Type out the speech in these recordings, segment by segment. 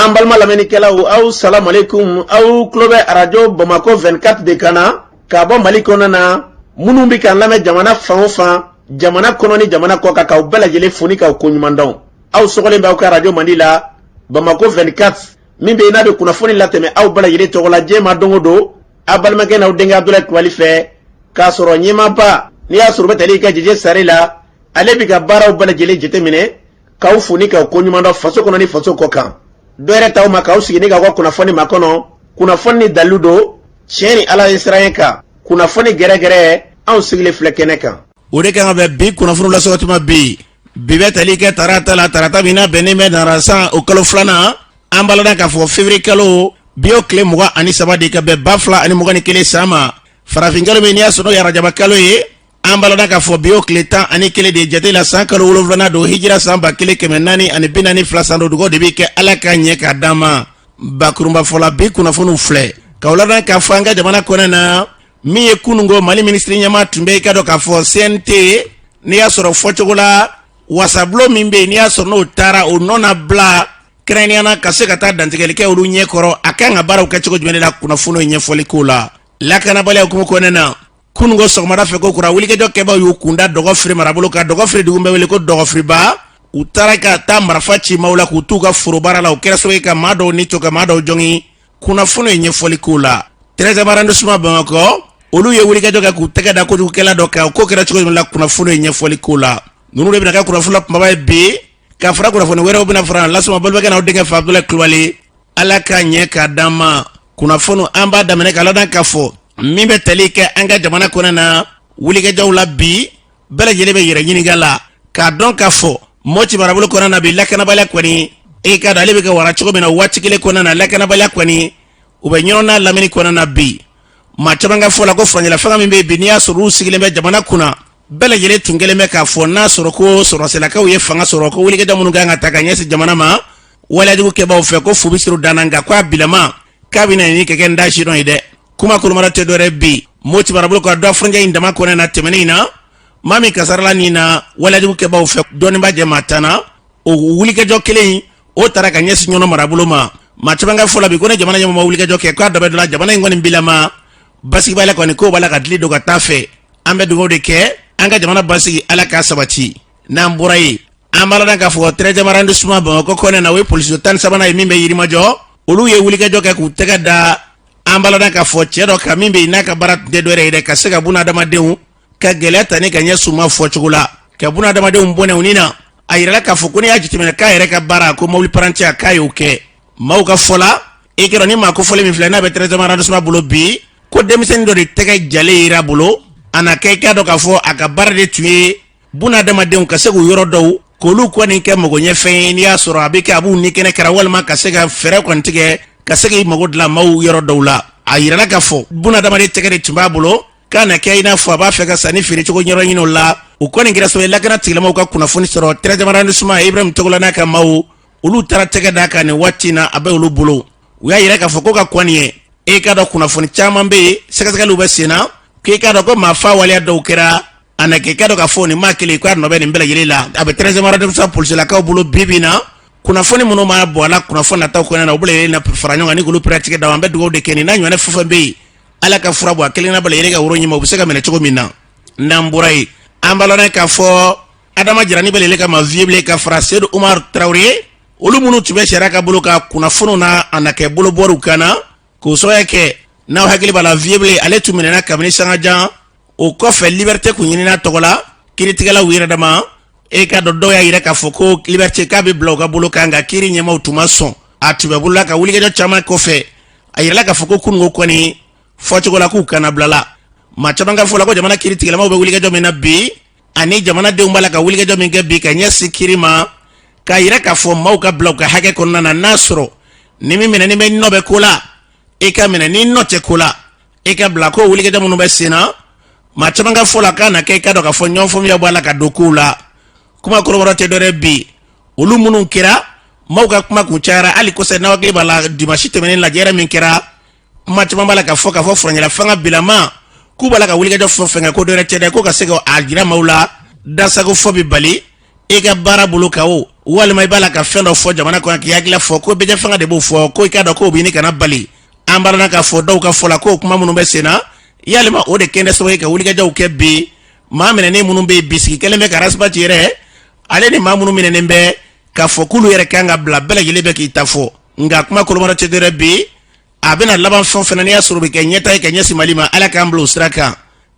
an balma lamɛnnikɛlaw aw salam alaikum aw tulo bɛ radio Bamako 24 de kan na ka bɔ Mali kɔnɔ na minnu bɛ k'an lamɛn jamana fan o fan jamana kɔnɔ ni jamana kɔ kan k'aw bɛɛ lajɛlen fo ni k'aw ko ɲuman dɔn aw sɔgɔlen b'aw ka radio Mandi la Bamako 24 min bɛ n'a bɛ kunnafoni latɛmɛ aw bɛɛ lajɛlen tɔgɔ la diɲɛ ma don o don a balimakɛ n'aw denkɛ Abdulaye Kulibali fɛ k'a sɔrɔ ɲɛmaaba n'i y'a sɔrɔ bɛ tali ka jɛjɛ sari la ale bɛ ka baaraw bɛɛ lajɛlen jateminɛ k'aw fo ni k'aw ko ɲuman dɔn faso kɔnɔ ni faso kɔ kan dɔɛrɛ t'aw ma k'aw sigi ni k'aw ka kunnafoni ma kɔnɔ kunnafoni ni dalilu don tiɲɛ ni ala ye siran ye kan kunnafoni gɛrɛgɛrɛ anw sigilen filɛ kɛnɛ kan o de kan ka bɛn bi kunnafoni lasɔgɔtuma bi bɛ tali kɛ tarata min na bɛnnen bɛ narasan o kalo filanan an balada k'a fɔ février kalo bi o tile 23 de ka bɛn 2021 san ma farafin kalo min n'i y'a sɔrɔ arajaba kalo ye an balada k'a fɔ bi o tile 11 de jate la san kalo 7 don hijira san 1442 san dugawu de bɛ kɛ ala ka ɲɛ k'a d'an ma bakurunba fɔla bi kunnafoniw filɛ k'aw ladan k'a fɔ an ka jamana kɔnɔ na min ye kunungo Mali ministre ɲɛma tun bɛ i ka dɔn k'a fɔ CNT n'i y'a sɔrɔ fɔcogo la wasabulo min bɛ yen n'i y'a sɔrɔ n'o taara o nɔ na bila kɛrɛnkɛrɛnnenya ka se ka taa dantigɛli kɛ olu ɲɛkɔrɔ a kan ka baaraw kɛ cogo jumɛn de la kunnafoniw ɲɛfɔli ko la lakanabaliya hukumu kɔnɔna na kunungo sɔgɔmada fɛ ko kura wulikɛjɔ kɛbaaw y'u kunda dɔgɔfiri marabolo ka dɔgɔfiri dugu bɛ wele ko dɔgɔfiriba u taara ka taa marifa ci maaw la k'u t'u ka forobaara la u kɛra sababu ye ka maa dɔw ni to ka maa dɔw jɔngi kunnafoniw ɲɛfɔli ko la 13e arrondissement Bamakɔ olu ye wulikɛjɔ kɛ k'u tɛgɛ da kojugukɛla dɔ kan o ko kɛra cogo jumɛn la kunnafoniw ɲɛfɔli ko la ninnu de bɛna kɛ kunnafoni la kumaba ye bi ka fara kunnafoni wɛrɛw bɛna fara lasuma balibakɛ n'aw denkɛ fa Abdulaye Kulibali ala ka ɲɛ k'a d'an ma kunnafoni an b'a daminɛ k'a ladan k'a fɔ min bɛ tali kɛ an ka jamana kɔnɔ na wulikɛjɔw la bi bɛɛ lajɛlen bɛ yɛrɛ ɲininka la k'a dɔn k'a fɔ Mɔti marabolo kɔnɔ na bi lakanabaliya kɔni e ka dɔn ale bɛ kɛ wara cogo min na waati kelen kɔnɔ na lakanabaliya kɔni u bɛ ɲɔgɔn na lamini kɔnɔ na bi maa caman ka fɔ la ko furancɛla fanga min bɛ yen bi n'i y'a sɔrɔ u sigilen bɛ jamana kunna bɛɛ lajɛlen tun kelen bɛ k'a fɔ n'a sɔrɔ ko sɔrɔsilakaw ye fanga sɔrɔ ko wulikɛjɔ minnu kan ka ta ka ɲɛsin jamana ma waleyajugu kɛbaaw fɛ ko fu bɛ siri u dan na nka k'a bilama k'a bɛ na ni kɛ n da sidɔn ye dɛ kuma kolomara tɛ dɔ wɛrɛ bi Mɔti marabolo ka dɔ furancɛ in dama kɔnɔ na tɛmɛnen in na maa min kasarala nin na waleyajugu kɛbaaw fɛ dɔnnibaa jɛ maa tan na o wulikɛjɔ kelen o taara ka ɲɛsin ɲɔnɔ marabolo ma maa caman ka fɔ la bi ko ne jamana ɲɛmɔgɔ ma wulikɛjɔ kɛ k'a dɔ bɛ dɔ la jamana in kɔni bilama basigi b'a la kɔni ko b'a la ka dili don ka taa fɛ an bɛ dugawu de kɛ an ka jamana basigi ala k'a sabati n'an bɔra yen an b'a ladan k'a fɔ 13e arrondissement Bamakɔ kɔnɔ na o ye polisi 13 ye min bɛ Yirimajɔ olu ye wulikɛjɔ kɛ k'u tɛgɛ da an b'a ladan k'a fɔ cɛ dɔ kan min bɛ yen n'a ka baara tun tɛ dɔ wɛrɛ ye dɛ ka se ka buna adamadenw ka gɛlɛya ta ni ka ɲɛ suma fɔcogo la ka buna adamadenw bɔnɛw ni na a yirala k'a fɔ ko n'i y'a jateminɛ k'a yɛrɛ ka baara ko mobili paranti a k'a y'o kɛ maaw ka fɔ la i kɛra ni maa ko fɔli min filɛ n'a bɛ 13e arrondissement bolo bi ko denmisɛnnin dɔ de tɛgɛ jalen yira bolo a na kɛ i k'a dɔn k'a fɔ a ka baara de tun ye buna adamadenw ka se k'u yɔrɔ dɔw k'olu kɔni kɛ mago ɲɛfɛn ye n'i y'a sɔrɔ a bɛ kɛ a b'u ni kɛnɛ kɛra walima ka se ka fɛɛrɛ kɔni tigɛ ka se k'i mago dilan maaw yɔrɔ dɔw la a yirala k'a fɔ buna adamaden tɛgɛ de tun b'a bolo k'a na kɛ i n'a fɔ a b'a fɛ ka sanni feere cogo ɲɛrɔ ɲini o la u kɔni kɛra sababu ye lakana tigilamɔgɔw ka kunnafoni sɔrɔ 13e arrondissement Ibrahim Togola n'a ka maaw olu taara tɛgɛ d'a kan nin waati in na a bɛ olu bolo u y'a yira k'a fɔ ko ka kɔni ye e k'a dɔn kunnafoni caman bɛ yen sɛgɛsɛgɛliw bɛ sen na k'e k'a dɔn ko maa fa waleya dɔw kɛra a na k'e k'a dɔn k'a fɔ nin maa kelen k'a nɔ bɛ nin bɛɛ lajɛlen la a bɛ 13e arrondissement polisilakaw bolo bi bi in na kunnafoni minnu ma bɔ a la kunnafoni nataw kɔnɔna na u bɛɛ lajɛlen na fara ɲɔgɔn kan ni k'olu pɛrɛn da an bɛ dugawu de kɛ nin n'a ɲɔgɔnna fɛn fɛn bɛ yen ala ka fura bɔ a kelen na bɛɛ lajɛlen ka woro ɲuman u bɛ se ka minɛ cogo min na n'an bɔra yen an b'a lɔn k'a fɔ Adama Jirani bɛɛ lajɛlen ka ma vieux ka fara Seydou Umar Traoré olu minnu tun bɛ sariya ka bolo ka kunnafoniw na a na kɛ bolobɔriw kan na k'o sababuya kɛ n'aw hakili b'a la vieux ale tun minɛna kabini sangajan o kɔfɛ liberté kun ɲinina tɔgɔ la kiiritigɛlaw yɛrɛ dama e ka dɔn dɔw y'a yira k'a fɔ ko liberté k'a bɛ bila u ka bolo kan nka kiiri ɲɛmaw tun ma sɔn a tun bɛ bolola ka wulikɛjɔ caman kɔfɛ a yirala k'a fɔ ko kunungo kɔni fɔcogo la k'u kana bila la maa caman ka fɔ la ko jamana kiiritigɛlamaw bɛ wulikɛjɔ min na bi ani jamanadenw b'a la ka wulikɛjɔ min kɛ bi ka ɲɛsin kiiri ma k'a yira k'a fɔ maaw ka bila u ka hakɛ kɔnɔna na n'a sɔrɔ ni min minɛ ni bɛ nɔ bɛ ko la e ka minɛ ni nɔ tɛ ko la e ka bila ko wulikɛjɔ minnu bɛ sen na maa caman ka fɔ la k'a na kɛ i ka dɔn k'a fɔ ɲɔgɔn faamuya b'a la ka don kow la kuma kɔrɔbɔrɔ tɛ dɔ wɛrɛ bi olu minnu kɛra maaw ka kuma kun cayara hali kosɛbɛ n'aw hakili b'a la dimanche tɛmɛnen lajɛrɛ min kɛra kuma caman b'a la k'a fɔ furancɛla fanga bilama k'u b'a la ka wulikɛjɔ fɛn fɛn kɛ ko dɔ wɛrɛ tɛ dɛ ko ka se ka a jira maaw la dasago fɔ bi bali i ka baara bolo ka o walima i b'a la ka fɛn dɔ fɔ jamana kɔnɔ k'i hakili fɔ ko bɛɛ fanga de b'o fɔ ko i ka dɔn ko b'i ni kana bali an b'a ka fɔ dɔw ka fɔ la ko kuma minnu bɛ sen na yalima o de kɛnɛ sababu ka wulikajɔw kɛ bi maa minɛnen minnu bɛ bisigi kelen bɛ ka rasibati yɛrɛ ale ni maa minnu minɛnen bɛ ka fɔ k'olu yɛrɛ kan ka bila bɛɛ lajɛlen bɛ k'i ta fɔ nka kuma kolomara tɛ dɛrɛ bi a bɛna laban fɛn fɛn n'i y'a sɔrɔ bɛ kɛ ɲɛta ye ka ɲɛsin Mali ma ala k'an bila o sira kan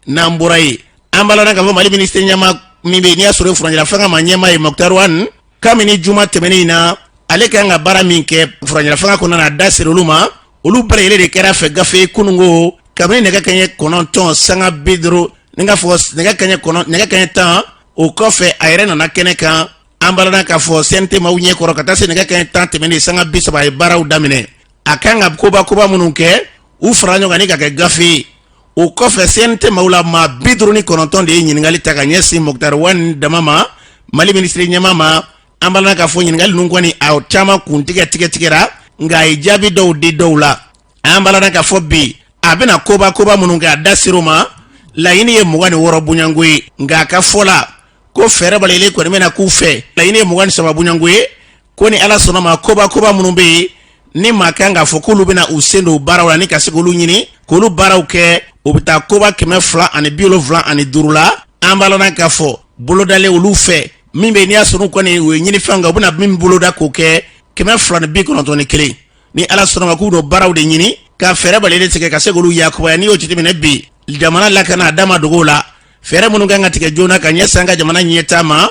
n'an bɔra yen an b'a la ka fɔ Mali ministre ɲɛma min bɛ n'i y'a sɔrɔ furanjɛla fanga ma ɲɛma ye Moktar Wane kabini juma tɛmɛnen in na ale kan ka baara min kɛ furanjɛla fanga kɔnɔna na a da sera olu ma olu bɛɛ lajɛlen de kɛra fɛ gafe kunungo kabini nɛgɛ kanɲɛ 9 sanga 50 ni ka fɔ nɛgɛ kanɲɛ 10 o kɔfɛ a yɛrɛ nana kɛnɛ kan an b'a ka fɔ CNT maaw ɲɛkɔrɔ ka taa se nɛgɛ kanɲɛ 10 tɛmɛnen sanga 30 a ye baaraw daminɛ a kan ka koba minnu kɛ u fara ɲɔgɔn ni ka kɛ gafe o kɔfɛ CNT maaw la maa 59 de ye ɲininkali ta ka ɲɛsin Moktar Wane dama ma Mali ministre ɲɛma ma an b'a ka fɔ ɲininkali ninnu kɔni a caman kuntigɛra nka a ye jaabi dɔw di dɔw la an b'a ka fɔ bi a bɛna koba minnu kɛ a da sir'o ma laɲini ye 26 bunyango ye nka a ka fɔ la ko fɛɛrɛ balalen kɔni bɛna k'u fɛ laɲini ye 23 bunyango ye ko ni ala sɔnna ma koba minnu bɛ yen ni maa kan ka fɔ k'olu bɛna u sen don baaraw la ni ka se k'olu ɲini k'olu baaraw kɛ o bɛ taa koba 275 la an b'a la ka fɔ bolodalen olu fɛ min bɛ n'i y'a sɔrɔ kɔni o ye ɲinifɛnw kan u bɛna min boloda k'o kɛ 291 ni ala sɔnna ma k'u don baaraw de ɲini ka fɛɛrɛ balalen tigɛ ka se k'olu yakubaya n'i y'o jateminɛ bi jamana lakana a dama dogo la fɛɛrɛ minnu kan ka tigɛ joona ka ɲɛsin an ka jamana ɲɛtaa ma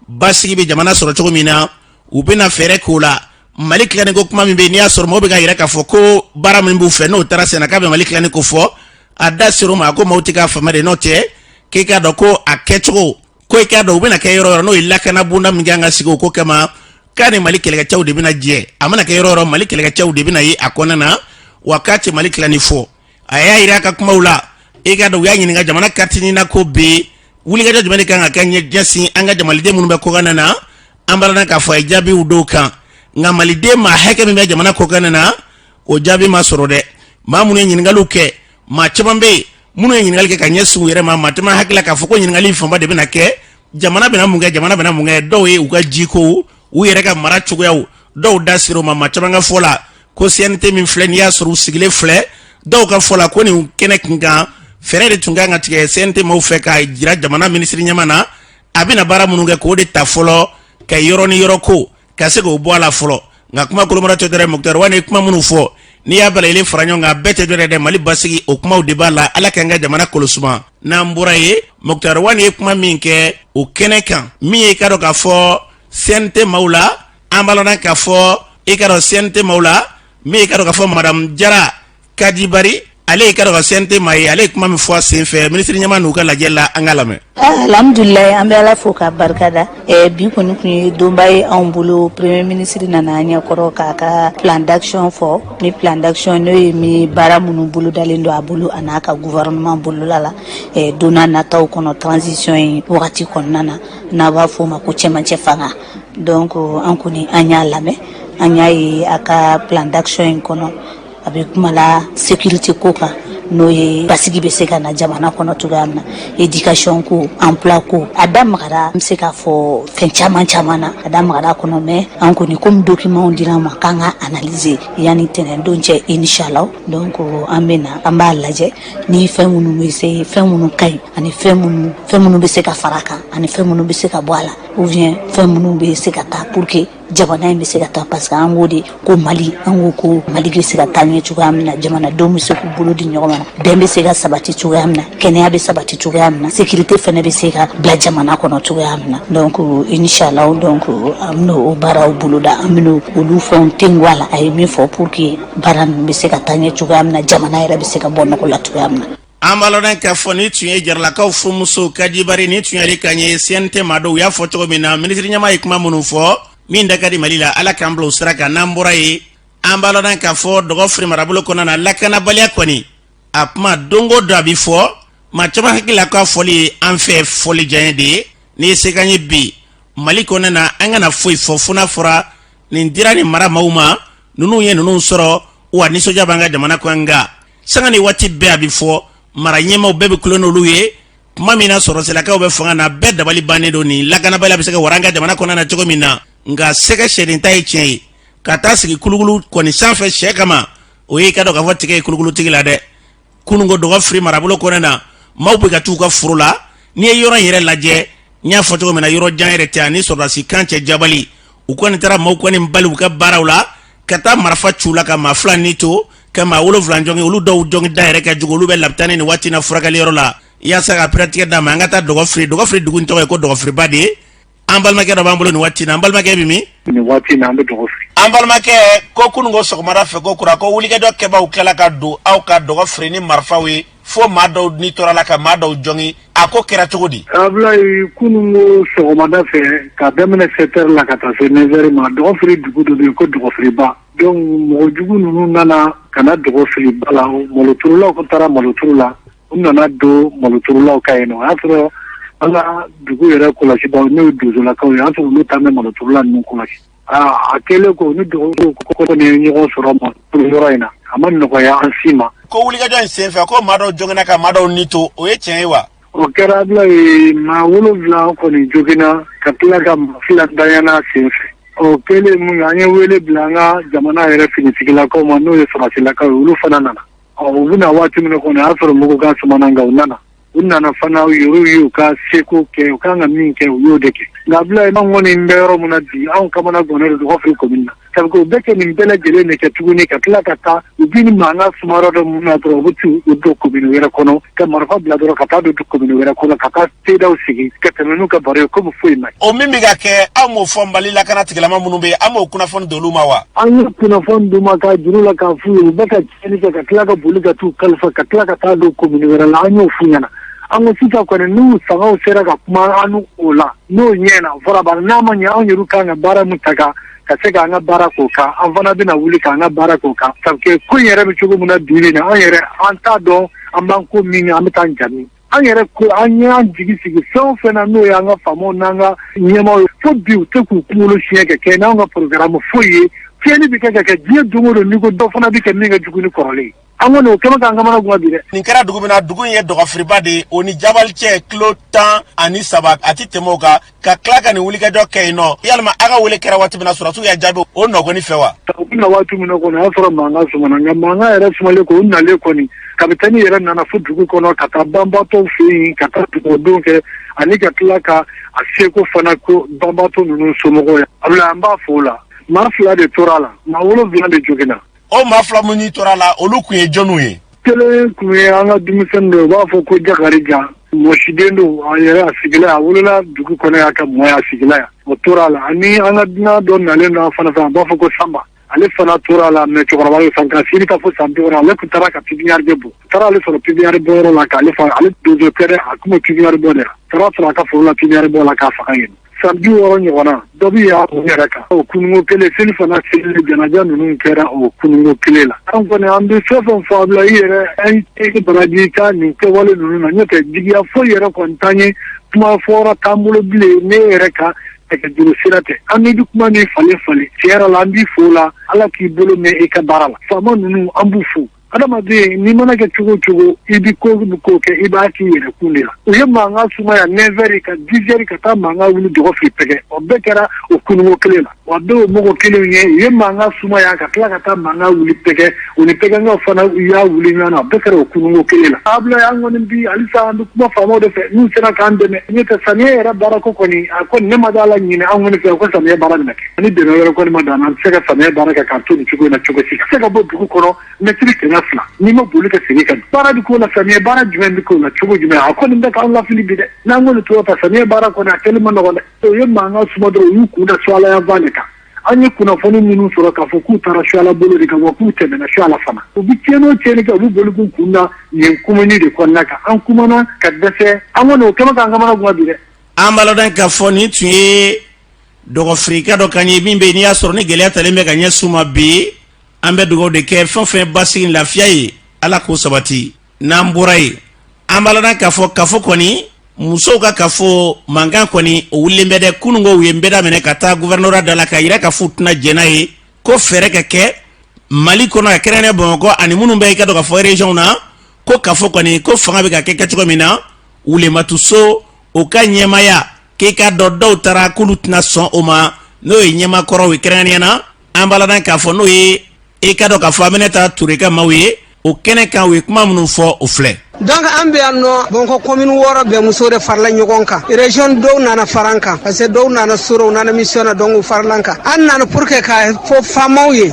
basigi bɛ jamana sɔrɔ cogo min na u bɛna fɛɛrɛ k'o la Mali tilani ko kuma min bɛ n'i y'a sɔrɔ mɔgɔw bɛ ka yɛrɛ k'a fɔ ko baara min b'u fɛ n'o taara senna k'a bɛ Mali tilani ko fɔ a da ser'o ma ko maaw tɛ k'a faamuya de n'o tɛ k'i k'a dɔn ko a kɛcogo ko i k'a dɔn u bɛna kɛ yɔrɔ n'o ye lakana bonda min kan ka sigi o ko kama k'a ni Mali kɛlɛkɛcɛw de bɛna jɛ a mana kɛ yɔrɔ Mali kɛlɛkɛcɛw de bɛna ye a kɔnɔna na wa k'a tɛ Mali tilani fɔ a y'a yira a ka kumaw la i k'a dɔn u y'a ɲininka jamana kartini na ko bi wulikajɔ jumɛn de kan ka kɛ ɲɛsin an ka jamaliden minnu bɛ kɔkan na an b'a k'a fɔ a ye jaabiw dɔw kan nka maliden maa hakɛ min bɛ jamana kɔkan na o jaabi ma sɔrɔ dɛ maa minnu ye ɲininkaliw kɛ maa caman bɛ yen minnu ye ɲininkali kɛ ka ɲɛsin u yɛrɛ ma maa caman hakili la k'a fɔ ko ɲininkali fanba de bɛna kɛ jamana bɛna mun kɛ dɔw ye u ka jiko u yɛrɛ ka mara cogoyaw dɔw da sir'o ma maa caman ka fɔ la ko CNT min filɛ n'i y'a sɔrɔ u sigilen filɛ dɔw ka fɔ la ko nin kɛnɛ kun kan fɛɛrɛ de tun kan ka tigɛ CNT maaw fɛ k'a jira jamana ministre ɲɛma na a bɛna baara minnu kɛ k'o de ta fɔlɔ ka yɔrɔ ni yɔrɔ ko ka se k'o bɔ a la fɔlɔ nka kuma kolomara tɛ dɛrɛ Moktar Wane ye kuma minnu fɔ n'i y'a balalen fara ɲɔgɔn kan bɛɛ tɛ dɛrɛ dɛ Mali basigi o kumaw de b'a la ala k'an ka jamana kɔlɔsuma n'an bɔra ye Moktar Wane ye kuma min kɛ o kɛnɛ kan min ye i ka dɔn k'a fɔ CNT maaw la an b'a la k'a fɔ i ka dɔn CNT maaw la min ye i ka dɔn k'a fɔ Madame Jara Kadibari ale ye i ka dɔn ka CNT maa ye ale ye kuma min fɔ a sen fɛ ministre ɲɛma n'u ka lajɛ la an ka lamɛn. Alhamdulilayi an bɛ ala fo k'a barikada bi kɔni tun ye donba ye anw bolo premier ministre nana an ɲɛkɔrɔ k'a ka plan d'action fɔ ni plan d'action n'o ye min baara minnu bolo dalen don a bolo a n'a ka gouvernement bolola la donna nataw kɔnɔ transition ye wagati kɔnɔna na n'a b'a fɔ o ma ko cɛmancɛ fanga donc an kɔni an y'a lamɛn an y'a ye a ka plan d'action in kɔnɔ a bɛ kuma la sécurité ko kan n'o ye basigi bɛ se ka na jamana kɔnɔ cogoya min na éducation ko emploi ko a da magara an bɛ se k'a fɔ fɛn caman na a da magara kɔnɔ mais an kɔni comme document dira ma k'an ka analyser yanni tɛnɛndon cɛ inshallah donc an bɛ na an b'a lajɛ ni fɛn minnu bɛ se fɛn minnu ka ɲi ani fɛn minnu bɛ se ka fara kan ani fɛn minnu bɛ se ka bɔ a la ou bien fɛn minnu bɛ se ka taa pour que jamana in bɛ se ka taa parce que an ko de ko Mali an ko Mali bɛ se ka taa ɲɛ cogoya min na jamanadenw bɛ se k'u bolo di ɲɔgɔn ma bɛn bɛ se ka sabati cogoya min na kɛnɛya bɛ sabati cogoya min na sécurité fɛnɛ bɛ se ka bila jamana kɔnɔ cogoya min na donc inshallah donc an bɛna o baaraw boloda an bɛna olu fɛnw tengu a la a ye min fɔ pour que baara ninnu bɛ se ka taa ɲɛ cogoya min na jamana yɛrɛ bɛ se ka bɔ nɔgɔ la cogoya min na. an b'a lɔn k'a fɔ ni tun ye jaralakaw furumuso Kadibari ni tun y'ale ka ɲɛ CNT maa dɔw u y'a fɔ cogo min na ministre ɲɛma ye kuma minnu fɔ min da ka di Mali la ala k'an bila o sira kan n'an bɔra ye an b'a lɔn k'a fɔ dɔgɔfiri marabolo kɔnɔna na lakanabaliya kɔni a kuma dongo dɔ a bɛ fɔ maa caman hakili la k'a fɔli ye an fɛ fɔli diya de ye n'i ye se k'an ye bi Mali kɔnɔna na an kana foyi fɔ fo n'a fɔra nin dira nin mara maaw ma ninnu ye ninnu sɔrɔ wa nisɔndiya b'an ka jamana kɔnɔ nka sanga ni waati bɛɛ a bɛ fɔ mara ɲɛmaaw bɛɛ bɛ kulon n'olu ye kuma min na sɔrɔsilakaw bɛ fanga na bɛɛ dabali bannen don nin lakanabali bɛ se ka waranga jamana kɔnɔna na cogo min na nka sɛgɛ sɛden ta ye tiɲɛ ye ka taa sigi kulukulu kɔni sanfɛ sɛ kama o ye ka dɔ ka fɔ tigɛ ye kulukulutigi la dɛ kunungo dɔgɔfiri marabolo kɔnɔ na maaw bɛ ka t'u ka foro la n'i ye yɔrɔ in yɛrɛ lajɛ n y'a fɔ cogo min na yɔrɔ jan yɛrɛ tɛ ani sɔrɔdasi kan cɛ jabali u kɔni taara maaw kɔni bali u ka baaraw la ka taa marifa ciw la ka maa 2 ni to ka maa 7 jɔngi olu dɔw jɔngi da yɛrɛ ka jugu olu bɛ lapitani ni waati na furakɛliyɔrɔ la yaasa ka piratigɛ d'a ma an ka taa dɔgɔfiri dugu in tɔgɔ ye ko dɔgɔfiriba de ye an balimakɛ dɔ b'an bolo nin waati na an balimakɛ bɛ min nin waati na an bɛ dɔgɔfiri an balimakɛ ko kunungo sɔgɔmada fɛ ko kura ko wulikɛjɔ kɛbaw tilala ka don aw ka dɔgɔfiri ni marifaw ye fo maa dɔw ni tɔɔrɔla ka maa dɔw jɔngi a ko kɛra cogo di Ablaye kunungo sɔgɔmada fɛ ka daminɛ 7h la ka taa se 9h ma dɔgɔfiri dugu dɔ bɛ yen ko dɔgɔfiriba donc mɔgɔ jugu ninnu nana ka na dɔgɔfiriba la maloturulaw ko taara maloturu la u nana don maloturulaw ka yen nɔ o y'a sɔrɔ an ka dugu yɛrɛ kɔlɔsibaw n'o ye dozolakaw ye an sɔrɔ olu taa bɛ maloturula ninnu kɔlɔsi a kɛlen ko ni dɔgɔtɔrɔw ko ni ɲɔgɔn sɔrɔ ma yɔrɔ in na a ma nɔgɔya an si ma ko wulikɛjɔ in senfɛ ko maa dɔw jɔngina ka maa dɔw ni to o ye tiɲɛ ye wa o kɛra Ablaye maa 7 kɔni joginna ka tila ka maa 2 dayana senfɛ o kɛlen mun an ye wele bila an ka jamana yɛrɛ finitigilakaw ma n'o ye sɔrɔsilakaw ye olu fana nana u bɛna waati min kɔnɔ a y'a sɔrɔ mugu ka sumana nka u nana fana u y'u ka seko kɛ u kan ka min kɛ u y'o de kɛ nka Ablaye an kɔni bɛ yɔrɔ min na bi anw kamana gɔnɛ de dɔgɔfiri commune na sabu u bɛ kɛ nin bɛɛ lajɛlen de kɛ tuguni ka tila ka taa u bi ni mankan suma yɔrɔ dɔ mun na dɔrɔn u bɛ t'u don commune wɛrɛ kɔnɔ ka marifa bila dɔrɔn ka taa don commune wɛrɛ kɔnɔ ka taa tedaw sigi ka tɛmɛ n'u ka baro ye komi foyi ma o min bɛ ka kɛ aw m'o fɔ Mali lakana tigilama minnu bɛ yen an m'o kunnafoni d'olu ma wa an ye kunnafoni d'u ma k'a juru la k'a f'u ye u bɛ ka tiɲɛni kɛ ka tila ka boli ka t'u kalifa ka tila ka taa don commune wɛrɛ la an y'o f'u ɲɛna an ko sisan kɔni n'u sangaw sera ka kuma an o la n'o ɲɛna fɔra bari n'a ma ɲɛ anw yɛrɛ kan ka baara min ta ka se k'an ka baara k'o kan an fana bɛna wuli k'an ka baara k'o kan sabu ko in yɛrɛ bɛ cogo min na bi na an yɛrɛ an t'a dɔn an b'an ko min an bɛ taa jaabi an yɛrɛ ko an y'an jigi sigi fɛn o fɛn na n'o y'an ka faamaw n'an ka ɲɛmaaw ye fo bi u tɛ k'u kunkolo siɲɛ ka kɛ n'anw ka programme foyi ye fiɲɛni bɛ kɛ ka kɛ diɲɛ don o don n'i ko dɔ fana bɛ kɛ min ka jugu ni kɔrɔlen an kɔni o kɛmɛ k'an kamana guwan bi dɛ nin kɛra dugu min na dugu in ye dɔgɔfiriba de ye o ni jabali cɛ kilo 13 a tɛ tɛmɛ o kan ka tila ka nin wulikɛjɔ kɛ yen nɔ yalima a ka wele kɛra waati min na sɔrɔsiw y'a jaabi o nɔgɔni fɛ wa u bɛna waati min na kɔni a y'a sɔrɔ mankan sumana nka mankan yɛrɛ sumalen ko u nalen kɔni kapitɛni yɛrɛ nana fo dugu kɔnɔ ka taa banbatɔw fɛ yen ka taa dugudenw kɛ ani ka tila ka a seko fana ko banbatɔ ninnu somɔgɔw ye Ablaye an b'a fɔ o la maa 2 de tora la maa 7 de joginna o maa 2 minnu tora la olu tun ye jɔnniw ye kelen tun ye an ka denmisɛnnin dɔ u b'a fɔ ko Jakarija mɔsiden don a yɛrɛ a sigila a wolola dugu kɔnɔ y'a ka mɔya a sigila yan o tora la ani an ka dunan dɔ nalen don fana fɛ a b'a fɔ ko Samba ale fana tora la mɛ cɛkɔrɔba ye san ka siri ka fɔ san 50 ale tun taara ka pipinière de bɔ taara ale sɔrɔ pipinière bɔyɔrɔ la k'ale fa ale dozo kɛrɛ a kun bɛ pipinière bɔ de la taara sɔrɔ a ka foro la pipinière bɔ la k'a faga yen san 60 ɲɔgɔnna dɔ bɛ y'a kun yɛrɛ kan o kunungo kelen seli fana seli janaja ninnu kɛra o kunungo kelen la an kɔni an bɛ fɛn fɛn fɔ Ablaye i yɛrɛ an tɛ baraji ka nin kɛwale ninnu na n'o tɛ jigiya foyi yɛrɛ kɔni t'an ye kuma fɔra t'an bolo bilen ne yɛrɛ ka juru sira tɛ an bɛ kuma min falen tiɲɛ yɛrɛ la an b'i fo la Ala k'i bolo mɛn i ka baara la faama ninnu an b'u fo adamaden n'i mana kɛ cogo o cogo i bɛ ko kɛ i b'a k'i yɛrɛ kun de la u ye mankan sumaya 9h ka 10h ka taa mankan wuli dɔgɔfiri pɛgɛ o bɛɛ kɛra o kunungo kelen la wa bɛɛ o mɔgɔ kelen ye u ye mankan sumaya ka tila ka taa mankan wuli pɛgɛ u ni pɛgɛnkaw fana u y'a wuli ɲɔgɔn na o bɛɛ kɛra o kunungo kelen la Ablaye an kɔni bi halisa an bɛ kuma faamaw de fɛ n'u sera k'an dɛmɛ n'o tɛ samiyɛ yɛrɛ baara ko kɔni a kɔni ne ma d'a la ɲinɛ an kɔni fɛ ko samiyɛ baara bɛna kɛ ani dɛmɛ wɛrɛ kɔni ma d'an na an tɛ se ka samiyɛ baara kɛ k'a to nin cogo in na cogo si ka se ka bɔ dugu kɔnɔ mɛtiri 200 n'i ma boli ka segin ka baara bɛ k'o la samiyɛ baara jumɛn bɛ k'o la cogo jumɛn a kɔni bɛ k'an lafili bi dɛ n'an kɔni tora ta samiyɛ baara kɔni a kɛli ma nɔgɔn dɛ o ye mankan suma dɔrɔn u y'u kun da Suwala fan de kan an ye kunnafoni minnu sɔrɔ k'a fɔ k'u taara Suwala bolo de kan wa k'u tɛmɛna Suwala fana u bɛ tiɲɛni o tiɲɛni kɛ u bɛ boli k'u kun da yen komini de kɔnɔna kan an kumana ka dɛsɛ an kɔni o kɛmɛ k'an kamana guwan bi dɛ an b'a lɔn k'a fɔ nin tun ye dɔgɔfirika dɔ kan ye min bɛ yen n'i y'a sɔrɔ ni gɛlɛya talen bɛ ka ɲɛsin ma bi an bɛ dugawu de kɛ fɛn fɛn basigi lafiya ye Ala k'o sabati n'an bɔra yen an b'a lɔn k'a fɔ kafo kɔni musow ka kafo mankan kɔni o wulilen bɛ dɛ kunungo u ye n bɛ daminɛ ka taa gouvernorat da la ka yira ka f'u tɛna jɛn n'a ye ko fɛɛrɛ ka kɛ Mali kɔnɔ a kɛrɛnkɛrɛnnen Bamakɔ ani minnu bɛ i ka dɔn ka fɔ région na ko kafo kɔni ko fanga bɛ ka kɛ kɛcogo min na wulematuso o ka ɲɛmaya k'i ka dɔ dɔw tara k'olu tɛna sɔn o ma n'o ye ɲɛmakɔrɔw ye kɛrɛnkɛrɛnnenya na an baladan k'a fɔ n'o ye i ka dɔn k'a fɔ Aminata Ture ka maaw ye o kɛnɛ kan u ye kuma minnu fɔ o filɛ. Donc an bɛ yan nɔ Bamakɔ commune 6 bɛɛ musow de farala ɲɔgɔn kan région dɔw nana fara an kan parce que dɔw nana soro u nana mission na donc u farala an kan an nana pour que ka fɔ faamaw ye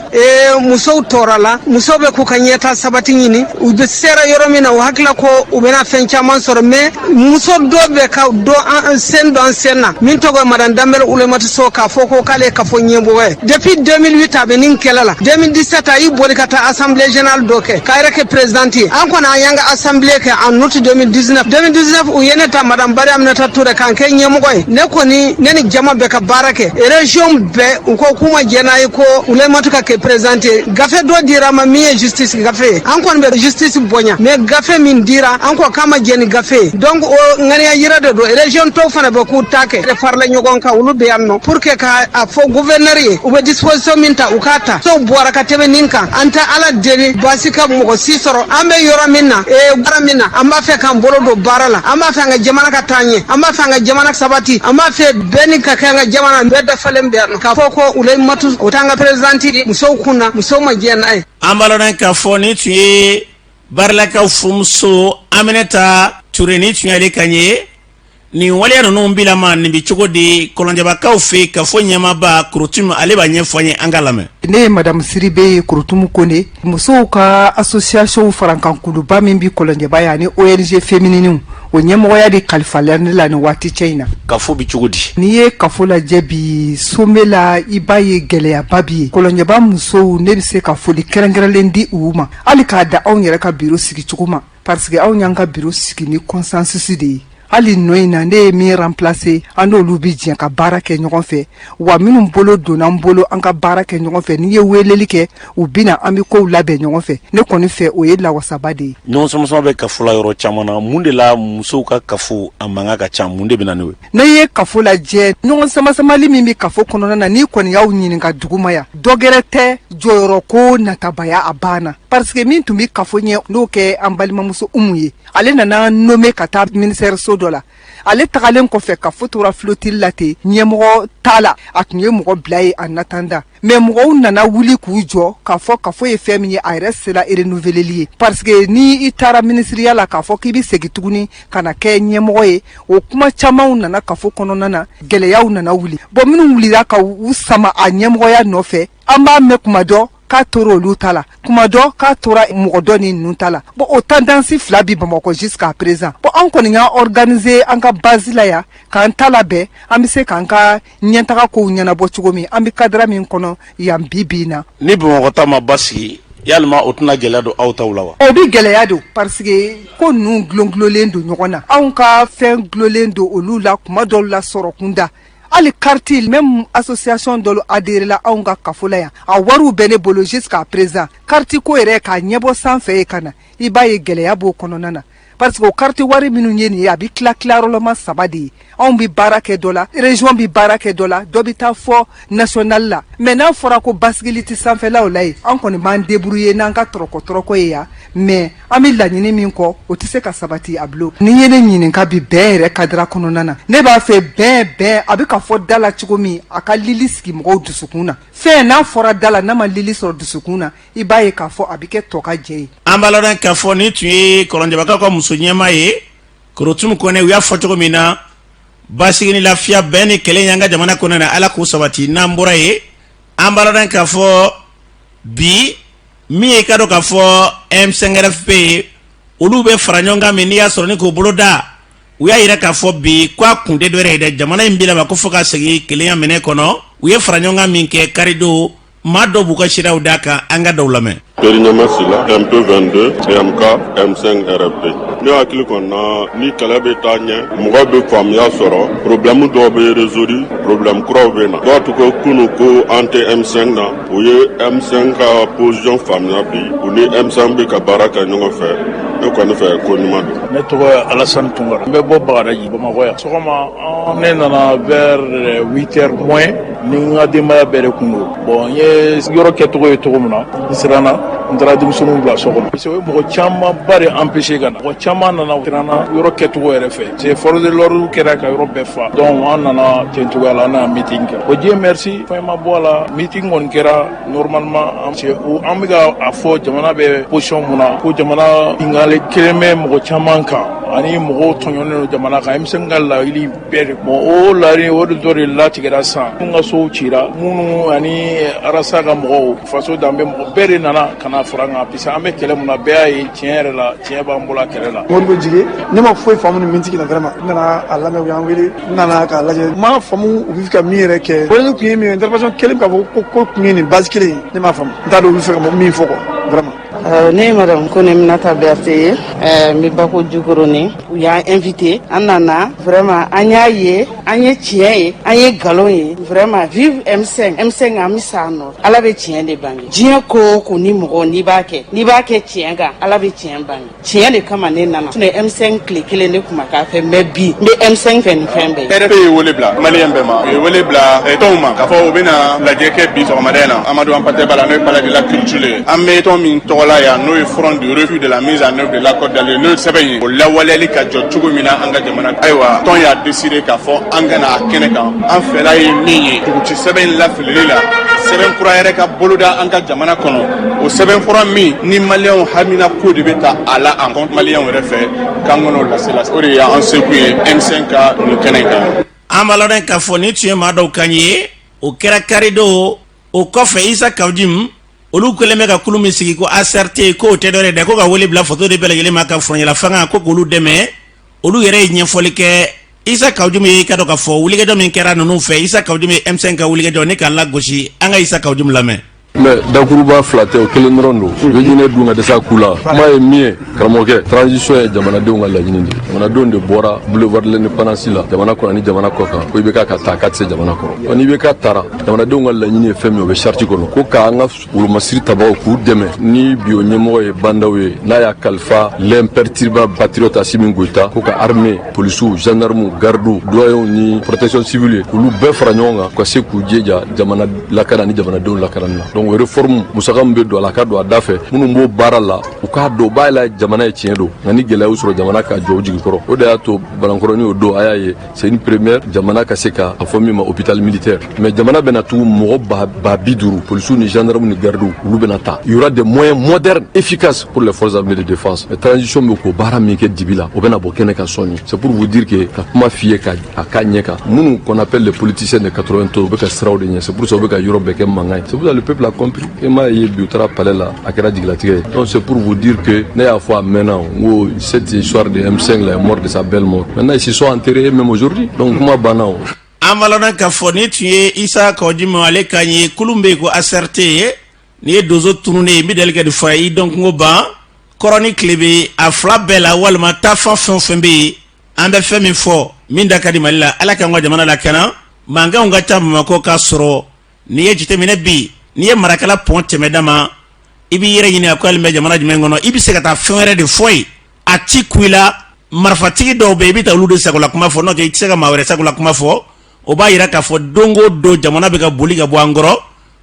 musow tɔɔrɔ la musow bɛ k'u ka ɲɛta sabati ɲini u bɛ sera yɔrɔ min na u hakila ko u bɛna fɛn caman sɔrɔ mais muso dɔ bɛ ka dɔ sen dɔ sen na min tɔgɔ ye madame Dambele Oulemata Sow k'a fɔ ko k'ale ka fɔ ɲɛmɔgɔ ye depuis 2008 a bɛ nin kɛlɛ la 2017 a y'i boli ka taa assemblée générale dɔ kɛ k'a yɛrɛ kɛ présidente ye an kɔni an y'an ka assemblée en août 2019 u yene ta madame Bari Aminata Ture kan kɛ ɲɛmɔgɔ ye ne kɔni ne ni jama bɛɛ ka baara kɛ région bɛɛ u ko kuma jɛna ye ko Oulemata ka kɛ présidente gafe dɔ dira ma min ye justice gafe ye an kɔni bɛ justice bonya mais gafe min dira an ko kama jɛni gafe ye donc o ŋaniya yira de do région tɔw fana bɛ k'u ta kɛ farala ɲɔgɔn kan olu bɛ yan nɔ pour que ka a fɔ gouverneur ye u bɛ disposition min ta u k'a ta so bɔra ka tɛmɛ nin kan an tɛ ala deli baasi ka mɔgɔ si sɔrɔ an bɛ yɔrɔ min na baara min na an b'a fɛ k'an bolo don baara la an b'a fɛ an ka jamana ka taa ɲɛ an b'a fɛ an ka jamana sabati an b'a fɛ bɛɛ ni ka kɛ an ka jamana bɛɛ dafalen bɛ yan k'a fɔ ko Oulemata o t'an ka présidente di musow kunna musow ma jɛ n'a ye. An b'a lɔn k'a fɔ ni tun ye baaralakaw furumuso Aminata Ture ni tun y'ale kan ye nin waleya ninnu bilama nin bi cogo di Kɔlɔnjɛbakaw fɛ ka fɔ ɲɛmaaba Kurutumu ale b'a ɲɛfɔ an ye an ka lamɛn. Ne ye madame Siribe Kurutumu Kone musow ka association farankuluba min bi Kɔlɔnjɛba yan ni ONG féminine o ɲɛmɔgɔya de kalifala ne la nin waati cɛ in na. Kafo bi cogo di? N'i ye kafo lajɛ bi sommet la i b'a ye gɛlɛyaba bi ye Kɔlɔnjɛba musow ne bɛ se ka foli kɛrɛnkɛrɛnlen di u ma hali k'a da anw yɛrɛ ka bureau sigi cogo ma parce que anw y'an ka bureau sigi ni consensus de ye. Hali nɔ in na ne ye min remplacer an n'olu bi jɛn ka baara kɛ ɲɔgɔn fɛ wa minnu bolo donna an bolo an ka baara kɛ ɲɔgɔn fɛ n'i ye weleli kɛ u bɛna an bɛ kow labɛn ɲɔgɔn fɛ ne kɔni fɛ o ye lawasaba de ye. Ɲɔgɔn sɔmɔsɔmɔ bɛ kafo la yɔrɔ caman na mun de la musow ka kafo a mankan ka ca mun de bɛ na n'o ye. Ne ye kafo lajɛ ɲɔgɔn samasamali min bɛ kafo kɔnɔna na n'i kɔni y'aw ɲininka duguma yan dɔ gɛrɛ tɛ jɔyɔrɔ ko natabaya a banna parce que min tun bɛ kafo ɲɛ n'o kɛ an balimamuso Umu ye ale nana nommé ka taa ministère so dɔ la ale tagalen kɔfɛ kafo tora flotille la ten ɲɛmɔgɔ t'a la a tun ye mɔgɔ bila ye en attendant mais mɔgɔw nana wuli k'u jɔ k'a fɔ kafo ye fɛn min ye a yɛrɛ sera renouveleli ye parce que ni i taara ministeriya la k'a fɔ k'i bɛ segin tuguni ka na kɛ ɲɛmɔgɔ ye o kuma camanw nana kafo kɔnɔna na gɛlɛyaw nana wuli bon minnu wulila ka u sama a ɲɛmɔgɔya nɔfɛ an b'a mɛn kuma dɔ k'a tora olu ta la kuma dɔ k'a tora mɔgɔ dɔ ni ninnu ta la bon o tendance fila bi Bamakɔ jusqu'à présent bon an kɔni y'a organiser an ka base la yan k'an ta labɛn an bɛ se k'an ka ɲɛtaga kow ɲɛnabɔ cogo min an bɛ cadre min kɔnɔ yan bi na. Ni Bamakɔ ta ma basigi yalima o tɛna gɛlɛya don aw taw la wa. O bi gɛlɛya don parce que ko ninnu gulongulolen don ɲɔgɔn na anw ka fɛn gulolen don olu la kuma dɔw la sɔrɔ kunda. Ali carte même association dɔw adhéré la anw ka kafo la yan a wariw bɛ ne bolo jusqu'à présent carte ko yɛrɛ k'a ɲɛbɔ sanfɛ ye ka na i b'a ye gɛlɛya b'o kɔnɔna na parce que o carte wari minnu ye nin ye a bɛ tila tilayɔrɔlama saba de ye anw bɛ baara kɛ dɔ la région bɛ baara kɛ dɔ la dɔ bɛ taa fɔ national la mais n'a fɔra ko basigili tɛ sanfɛlaw la ye an kɔni b'an débrouiller n'an ka tɔrɔkɔ ye yan mais an bɛ laɲini min kɔ o tɛ se ka sabati a bolo. Ni ye ne ɲininka bi bɛn yɛrɛ kadira kɔnɔna na ne b'a fɛ bɛn a bɛ ka fɔ da la cogo min a ka lili sigi mɔgɔw dusukun na fɛn n'a fɔra da la n'a ma lili sɔrɔ dusukun na i b'a ye k'a fɔ a bɛ kɛ tɔ ka jɛ ye. An b'a lɔn k'a fɔ ni tun ye Kɔlɔnjɛbakaw ka muso ɲɛmaa ye Kurutumu Kone u y'a fɔ cogo min na basigi ni lafiya bɛn ni kɛlɛ y'an ka jamana kɔnɔ na ala k'o sabati n'an bɔra ye an b'a lɔn k'a fɔ bi min ye ka dɔn k'a fɔ M5RFP ye olu bɛ fara ɲɔgɔn kan min n'i y'a sɔrɔ ni k'o bolo da u y'a yira k'a fɔ bi k'a kun tɛ dɔ wɛrɛ ye dɛ jamana in bi laban ko fo ka segin kelenya minɛ kɔnɔ u ye fara ɲɔgɔn kan min kɛ karido maa dɔw b'u ka siraw d'a kan an ka dɔw lamɛn. Perignama Sila MP22 MK M5RFP ne hakili kɔni na ni kɛlɛ bɛ taa ɲɛ mɔgɔ bɛ faamuya sɔrɔ problème dɔw bɛ résoudre problème kuraw bɛ na dɔw tun ko kunu ko an tɛ M5 na u ye M5 ka position faamuya bi u ni M5 bɛ ka baara kɛ ɲɔgɔn fɛ ne kɔni fɛ ko ɲuman don. Ne tɔgɔ ye Alassane Tunkara n bɛ bɔ Bagadaji Bamakɔ yan sɔgɔma ne nana vers 8h moins ni n ka denbaya bɛɛ de kun don bon n ye yɔrɔ kɛcogo ye cogo min na n siranna ndara denmisɛnninw bila so kɔnɔ parce que mɔgɔ caman ba de empêché ka na mɔgɔ caman nana tirana yɔrɔ kɛcogo yɛrɛ fɛ c'est force de l'ordre kɛra ka yɔrɔ bɛɛ fa donc an nana ten cogoya la an na meeting kɛ o Dieu merci fɛn ma bɔ a la meeting kɔni kɛra normalement an bɛ ka a fɔ jamana bɛ position mun na ko jamana ingale kelen bɛ mɔgɔ caman kan ani mɔgɔw tɔɲɔnnen don jamana kan emisɛn ka laɲini bɛɛ de bon o laɲini o de dɔ de latigɛra san mun ka sow cira minnu ani arasa ka mɔgɔw faso danbe mɔgɔ bɛɛ de nana ka na fara an kan parce que an bɛ kɛlɛ mun na bɛɛ y'a ye tiɲɛ yɛrɛ la tiɲɛ b'an bolo a kɛlɛ la. Mori bɛ jigin ne ma foyi faamu ni mintigi la vraiment n nana a lamɛn u y'an wele n nana k'a lajɛ n m'a faamu u bɛ fɛ ka min yɛrɛ kɛ wale kun ye min ye intervention kelen k'a fɔ ko kun ye nin base kelen ye ne m'a faamu n t'a dɔn u bɛ fɛ ka min fɔ quoi vraiment. Ne ye madame Kone Minata Berté ye n bɛ Bako Jukɔrɔni u y'an invité an nana vraiment an y'a ye an ye tiɲɛ ye an ye nkalon ye vraiment vive M5 an bɛ sa nɔ Ala bɛ tiɲɛ de bange diɲɛ ko o ko ni mɔgɔ n'i b'a kɛ tiɲɛ kan Ala bɛ tiɲɛ bange tiɲɛ de kama ne nana sinon M5 tile kelen ne kuma k'a fɛ mais bi n bɛ M5 fɛ nin fɛn bɛɛ. RP ye wele bila maliyɛn bɛɛ ma u ye wele bila tɔnw ma k'a fɔ u bɛna lajɛ kɛ bi sɔgɔmada in na Amadou Hampâté Bâ n'o ye palais de la culture ye an bɛ tɔn min tɔgɔ la yan n'o ye front de refus de la mise en œuvre de l'accord d'Alger n'o ye sɛbɛn ye o lawaleyali ka jɔ cogo min na an ka jamana ayiwa tɔn y'a décidé k'a fɔ an kana a kɛnɛ kan an fɛla ye min ye duguci sɛbɛn in lafilili la sɛbɛn kura yɛrɛ ka boloda an ka jamana kɔnɔ o sɛbɛn kura min ni maliyɛnw hamina ko de bɛ ta a la an kɔn maliyɛnw yɛrɛ fɛ k'an kɔnɔ lasela o de y'an seko ye M5 ka nin kɛnɛ kan. An b'a lɔn k'a fɔ ni tun ye maa dɔw kan ye o kɛra karidon o kɔfɛ Isa Kawudim olu kɛlen bɛ ka kulu min sigi ko ACRT ko o tɛ dɔ wɛrɛ dɛ ko ka wele bila faso de bɛɛ lajɛlen ma ka fɔrɔnyɛlɛ fanga ko k'olu dɛmɛ olu yɛrɛ ye ɲɛfɔli kɛ Isa Kawudim ye ka dɔn ka fɔ wulikɛjɔ min kɛra ninnu fɛ Isa Kawudim ye M5 ka wulikɛjɔ ne k'a lagosi an ka Isa Kawudim lamɛn. Mais dakuruba fila tɛ o kelen dɔrɔn don u bɛ ɲinɛ dun ka dɛsɛ a ku la kuma ye min ye karamɔgɔkɛ transition ye jamanadenw ka laɲini de jamanadenw de bɔra boulevard de l'indépendance la jamana kɔnɔ ni jamana kɔ kan ko i bɛ ka taa k'a tɛ se jamana kɔrɔ n'i bɛ ka taara jamanadenw ka laɲini ye fɛn min o bɛ charte kɔnɔ ko k'an ka wolomasiri tabagaw k'u dɛmɛ ni bi o ɲɛmɔgɔ ye bandaw ye n'a y'a kalifa l'imperturbable patriote Assimi Goïta ko ka armée policiers gendarmes gardes douaniers ni protection civile k'olu bɛɛ fara ɲɔgɔn kan ka se k'u jija jamana lakana ni jamanadenw lakanani la. O réforme musaka min bɛ don a la ka don a da fɛ minnu b'o baara la u k'a dɔn u b'a la jamana ye tiɲɛ don nka ni gɛlɛya y'u sɔrɔ jamana ka jɔ o jigi kɔrɔ o de y'a to banankɔrɔni o don a y'a ye c'est une première jamana ka se ka a fɔ min ma hôpital militaire mais jamana bɛna tugu mɔgɔ ba 50 policiers ni gendarmes ni gardes olu bɛna ta il y aura des moyens modernes efficaces pour les forces armées de défense mais transition bɛ k'o baara min kɛ dibi la o bɛna bɔ kɛnɛ kan sɔnni c'est pour vous dire que ka kuma f'i ye ka a k'a ɲɛ kan minnu qu'on appelle les politiciens de 80 u bɛ ka siraw de ɲɛ c'est pour ça u bɛ ka yɔrɔ bɛɛ kɛ mankan ye c'est pour ça le peuple a compris et m'a ye bi u taara palais la a kɛra jigilatigɛ ye donc c'est pour vous dire que ne y'a fɔ a mɛnna n ko cette histoire de M5 là est morte de sa belle mort maintenant ils se sont enterrés même aujourd'hui donc kuma banna o. An b'a lɔn k'a fɔ ni tun ye Isa Kawudim ale kan ye kulu min bɛ yen ko ACRT ni ye donso tununnen ye n bɛ deli ka de fɔ a ye donc n ko ban kɔrɔ ni tile bɛ a fila bɛɛ la walima taafan fɛn o fɛn bɛ yen an bɛ fɛn min fɔ min da ka di Mali la Ala k'an ka jamana lakana mankanw ka ca Bamakɔ k'a sɔrɔ n'i ye jateminɛ bi n'i ye marakala pɔn tɛmɛda ma i b'i yɛrɛ ɲini a ko hali bɛ jamana jumɛn kɔnɔ i bɛ se ka taa fɛn wɛrɛ de fɔ ye a ti ku i la marifatigi dɔw bɛ yen i bɛ taa olu de sagola kuma fɔ n'o tɛ i tɛ se ka maa wɛrɛ sagola kuma fɔ o b'a yira k'a fɔ don o don jamana bɛ ka boli ka bɔ an kɔrɔ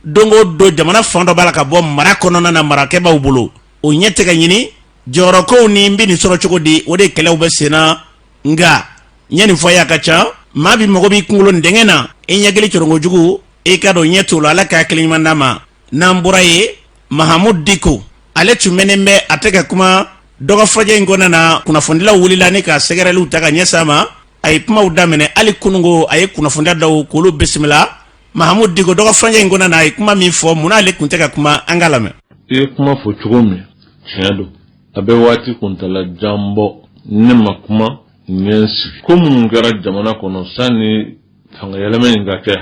don o don jamana fan dɔ b'a la ka bɔ mara kɔnɔna na marakɛ b'aw bolo o ɲɛ tɛ ka ɲini jɔyɔrɔkow ni n bɛ nin sɔrɔ cogo di o de kɛlɛw bɛ sen na nka ɲɛ nin fɔ a ka ca maa bi mago b'i kunkolo dɛngɛ na i ɲɛkili cɔrɔnkojugu i ka dɔn ɲɛ t'o la Ala k'a hakili ɲuman d'a ma n'an bɔra ye Mahamud Diko ale tun mɛnnen bɛ a tɛ ka kuma dɔgɔfɔjɛ in kɔnɔna na kunnafonidilaw wulila ni ka sɛgɛrɛliw ta ka ɲɛsin a ma a ye kumaw daminɛ hali kunungo a ye kunnafonidiya dɔw k'olu bisimila Mahamud Diko dɔgɔfɔjɛ in kɔnɔna na a ye kuma min fɔ mun n'ale tun tɛ ka kuma an ka lamɛn. I ye kuma fɔ cogo min tiɲɛ don a bɛ waati kuntala jan bɔ ne ma kuma ɲɛ sigi ko minnu kɛra jamana kɔnɔ sanni fanga yɛlɛma in ka kɛ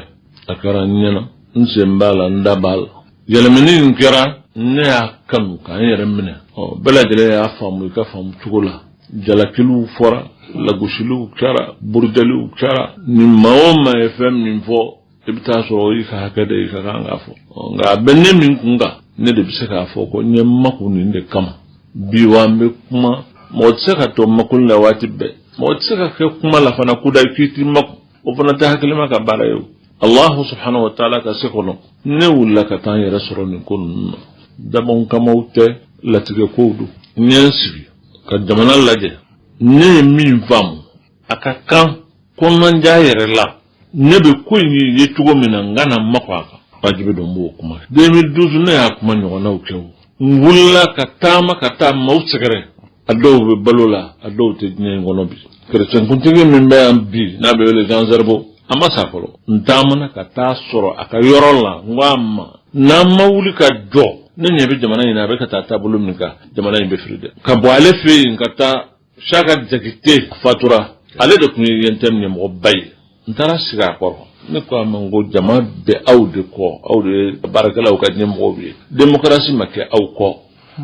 a kɛra n ɲɛna n sen b'a la n da b'a la yɛlɛmani in kɛra ne y'a kanu k'an yɛrɛ minɛ bɛɛ lajɛlen y'a faamu i ka faamu cogo la jalakiliw fɔra lagosiliw kɛra burujaliw kɛra ni maa o maa ye fɛn min fɔ i bɛ taa sɔrɔ i ka hakɛ de i ka kan k'a fɔ nka a bɛ ne min kun kan ne de bɛ se k'a fɔ ko n ye makun nin de kama bi wa n bɛ kuma mɔgɔ tɛ se ka to makun la waati bɛɛ mɔgɔ tɛ se ka kɛ kuma la fana kuda k'i ti makun o fana tɛ hakilima ka baara ye o Allahu subhanahu wa ta'ala ka se kɔnɔ ne wulila ka taa n yɛrɛ sɔrɔ nin ko ninnu na dabon kamaw tɛ latigɛ kow do n ye n sigi ka jamana lajɛ ne ye min faamu a ka kan kɔnɔndiya yɛrɛ la ne bɛ ko in ye cogo min na n kana makɔ a kan wajibi don b'o kuma 2012 ne y'a kuma ɲɔgɔnnaw kɛ o n wulila ka taa maaw sɛgɛrɛ a dɔw bɛ balo la a dɔw tɛ diɲɛ in kɔnɔ bi kerecɛnkuntigi min bɛ yan bi n'a bɛ wele Jean Zerbo a ma sa fɔlɔ n taamana ka taa sɔrɔ a ka yɔrɔ la n ko a ma n'an ma wuli ka jɔ ne ɲɛ bɛ jamana in na a bɛ ka taa taabolo min kan jamana in bɛ firi dɛ ka bɔ ale fɛ yen ka taa Saka Jakite fatura ale de tun ye YNTM ɲɛmɔgɔba ye n taara sigi a kɔrɔ ne ko a ma n ko jama bɛ aw de kɔ aw de ye baarakɛlaw ka ɲɛmɔgɔw ye démocratie ma kɛ aw kɔ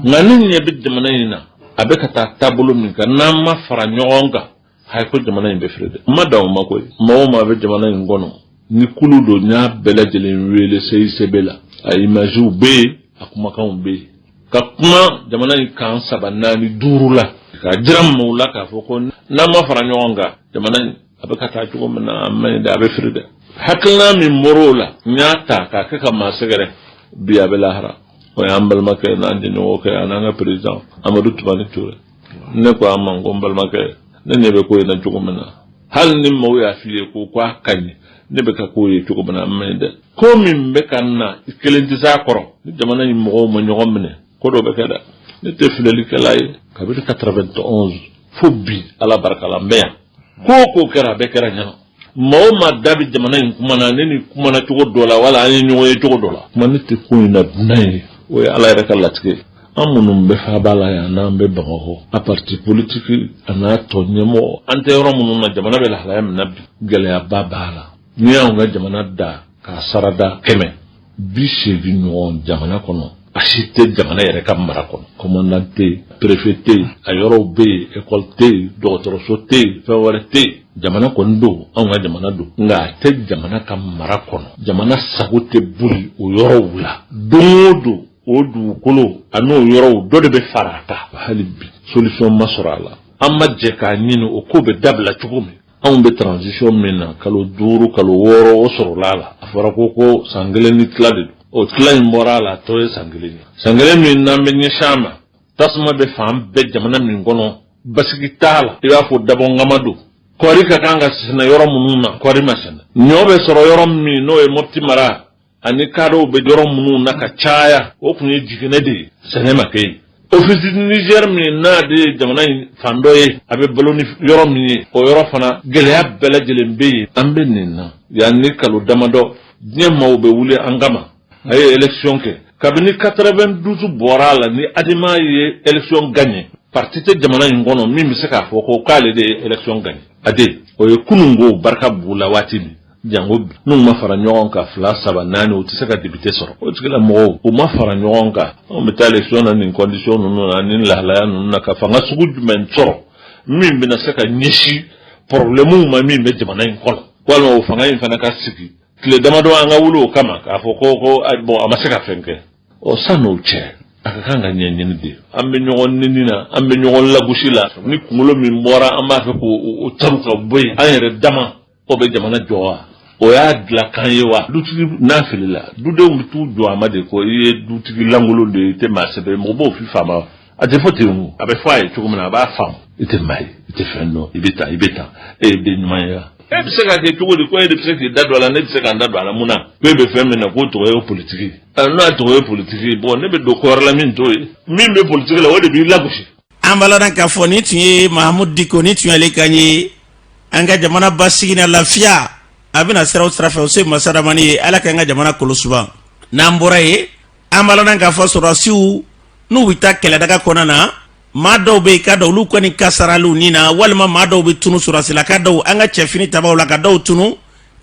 nka ne ɲɛ bɛ jamana in na a bɛ ka taa taabolo min kan n'an ma fara ɲɔgɔn kan hay ko jamana in bɛ firi dɛ ma da o ma koyi maa o maa bɛ jamana in kɔnɔ ni kulu don n y'a bɛɛ lajɛlen wele CICB la a images bɛ yen a kumakanw bɛ yen ka kuma jamana in kan 3 4 5 la ka jira maaw la k'a fɔ ko n'an ma fara ɲɔgɔn kan jamana in a bɛ ka taa cogo min na a maɲi dɛ a bɛ firi dɛ hakilina min bɔr'o la n y'a ta k'a kɛ ka maa sɛgɛrɛ bi a bɛ lahara o y'an balimakɛ n'an jɛɲɔgɔnkɛ an'an ka président Amadu Tumani Ture ne ko a ma n ko n balimakɛ ne ɲɛ bɛ ko in na cogo min na hali ni maaw y'a f'i ye ko k'a ka ɲi ne bɛ ka k'o ye cogo min na a maɲi dɛ ko min bɛ ka na i kelen tɛ s'a kɔrɔ ni jamana in mɔgɔw ma ɲɔgɔn minɛ ko dɔ bɛ kɛ dɛ ne tɛ filɛlikɛla ye kabini 91 fo bi ala barika la n bɛ yan ko o ko kɛra a bɛɛ kɛra ɲɛna maa o maa da bɛ jamana in kuma na ne ni kumana cogo dɔ la wala an ye ɲɔgɔn ye cogo dɔ la kuma ne tɛ ko in na dunan ye o ye ala yɛrɛ ka latigɛ an minnu bɛ faaba la yan n'an bɛ Bamakɔ a parti politique a n'a tɔ ɲɛmɔgɔ an tɛ yɔrɔ minnu na jamana bɛ lahalaya min na bi gɛlɛyaba b'a la n'i y'anw ka jamana da k'a sarada 180 ɲɔgɔn jamana kɔnɔ a si tɛ jamana yɛrɛ ka mara kɔnɔ commandant tɛ yen préfet tɛ yen a yɔrɔw bɛ yen école tɛ yen dɔgɔtɔrɔso tɛ yen fɛn wɛrɛ tɛ yen jamana kɔni don anw ka jamana don nka a tɛ jamana ka mara kɔnɔ jamana sago tɛ boli o yɔrɔw la don o don o dugukolo a n'o yɔrɔw dɔ de bɛ fara a kan hali bi solution ma sɔrɔ a la an ma jɛ k'a ɲini o ko bɛ dabila cogo min anw bɛ transition min na kalo 5 kalo 6 o sɔrɔla a la a fɔra ko san 1 ni tila de don o tila in bɔra a la tɔ ye san 1 ye san 1 min n'an bɛ ɲɛsin a ma tasuma bɛ fan bɛɛ jamana min kɔnɔ basigi t'a la i b'a fɔ dabɔngama don kɔɔri ka kan ka sɛnɛ yɔrɔ minnu na kɔɔri ma sɛnɛ ɲɔ bɛ sɔrɔ yɔrɔ min n'o ye Mopti mara ani kadɔw bɛ yɔrɔ minnu na ka caya o tun ye jiginɛ de ye sɛnɛ ma kɛ yen office Niger min n'a de ye jamana in fan dɔ ye a bɛ balo ni yɔrɔ min ye o yɔrɔ fana gɛlɛya bɛɛ lajɛlen bɛ yen an bɛ nin na yanni kalo damadɔ diɲɛ maaw bɛ wuli an kama a ye élection kɛ kabini 92 bɔra a la ni Adima ye élection gagné parti tɛ jamana in kɔnɔ min bɛ se k'a fɔ ko k'ale de ye élection gagné ade o ye kunungo barika b'u la waati min jango bi n'u ma fara ɲɔgɔn kan 2 3 4 o tɛ se ka député sɔrɔ o tigila mɔgɔw u ma fara ɲɔgɔn kan anw bɛ taa élection na nin condition ninnu na ni lahalaya ninnu na ka fanga sugu jumɛn sɔrɔ min bɛna se ka ɲɛsin problème ma min bɛ jamana in kɔnɔ walima o fanga in fana ka sigi tile damadɔ an ka wuli o kama k'a fɔ ko bon a ma se ka fɛn kɛ o san'o cɛ a ka kan ka ɲɛɲini de an bɛ ɲɔgɔn nini na an bɛ ɲɔgɔn lagosi la ni kunkolo min bɔra an b'a fɛ k'o taru ka bɔ yen an yɛrɛ dama o bɛ jamana jɔ wa o y'a dilan kan ye wa dutigi n'a filila dudenw bɛ t'u jɔ a ma de ko i ye dutigi lankolon de ye i tɛ maa sɛbɛ mɔgɔ b'o f'i fa ma a tɛ fɔ ten o a bɛ fɔ a ye cogo min na a b'a faamu i tɛ maa ye i tɛ fɛn dɔn i bɛ taa e ye den ɲuman ye wa e bɛ se ka kɛ cogo di ko e de bɛ se k'i da don a la ne bɛ se ka n da don a la mun na ko e bɛ fɛn min na k'o tɔgɔ ye politiki n'o y'a tɔgɔ ye politiki bon ne bɛ don ko wɛrɛ la min t'o ye min bɛ politiki la o de b'i lagosi. an balala k'a fɔ ni tun ye Mahamudu Diko ni tun y'ale kan ye an ka jamana basigi na lafiya a bɛna siraw sira fɛ o se masa Ramani ye ala k'an ka jamana kɔlɔsiba n'an bɔra ye an balala k'a fɔ sɔrɔdasiw n'u bɛ taa kɛlɛdaga kɔnɔ na maa dɔw bɛ yen ka dɔw olu kɔni kasaraliw ni na walima maa dɔw bɛ tunu sɔrɔsila ka dɔw an ka cɛfini tabaw la ka dɔw tunu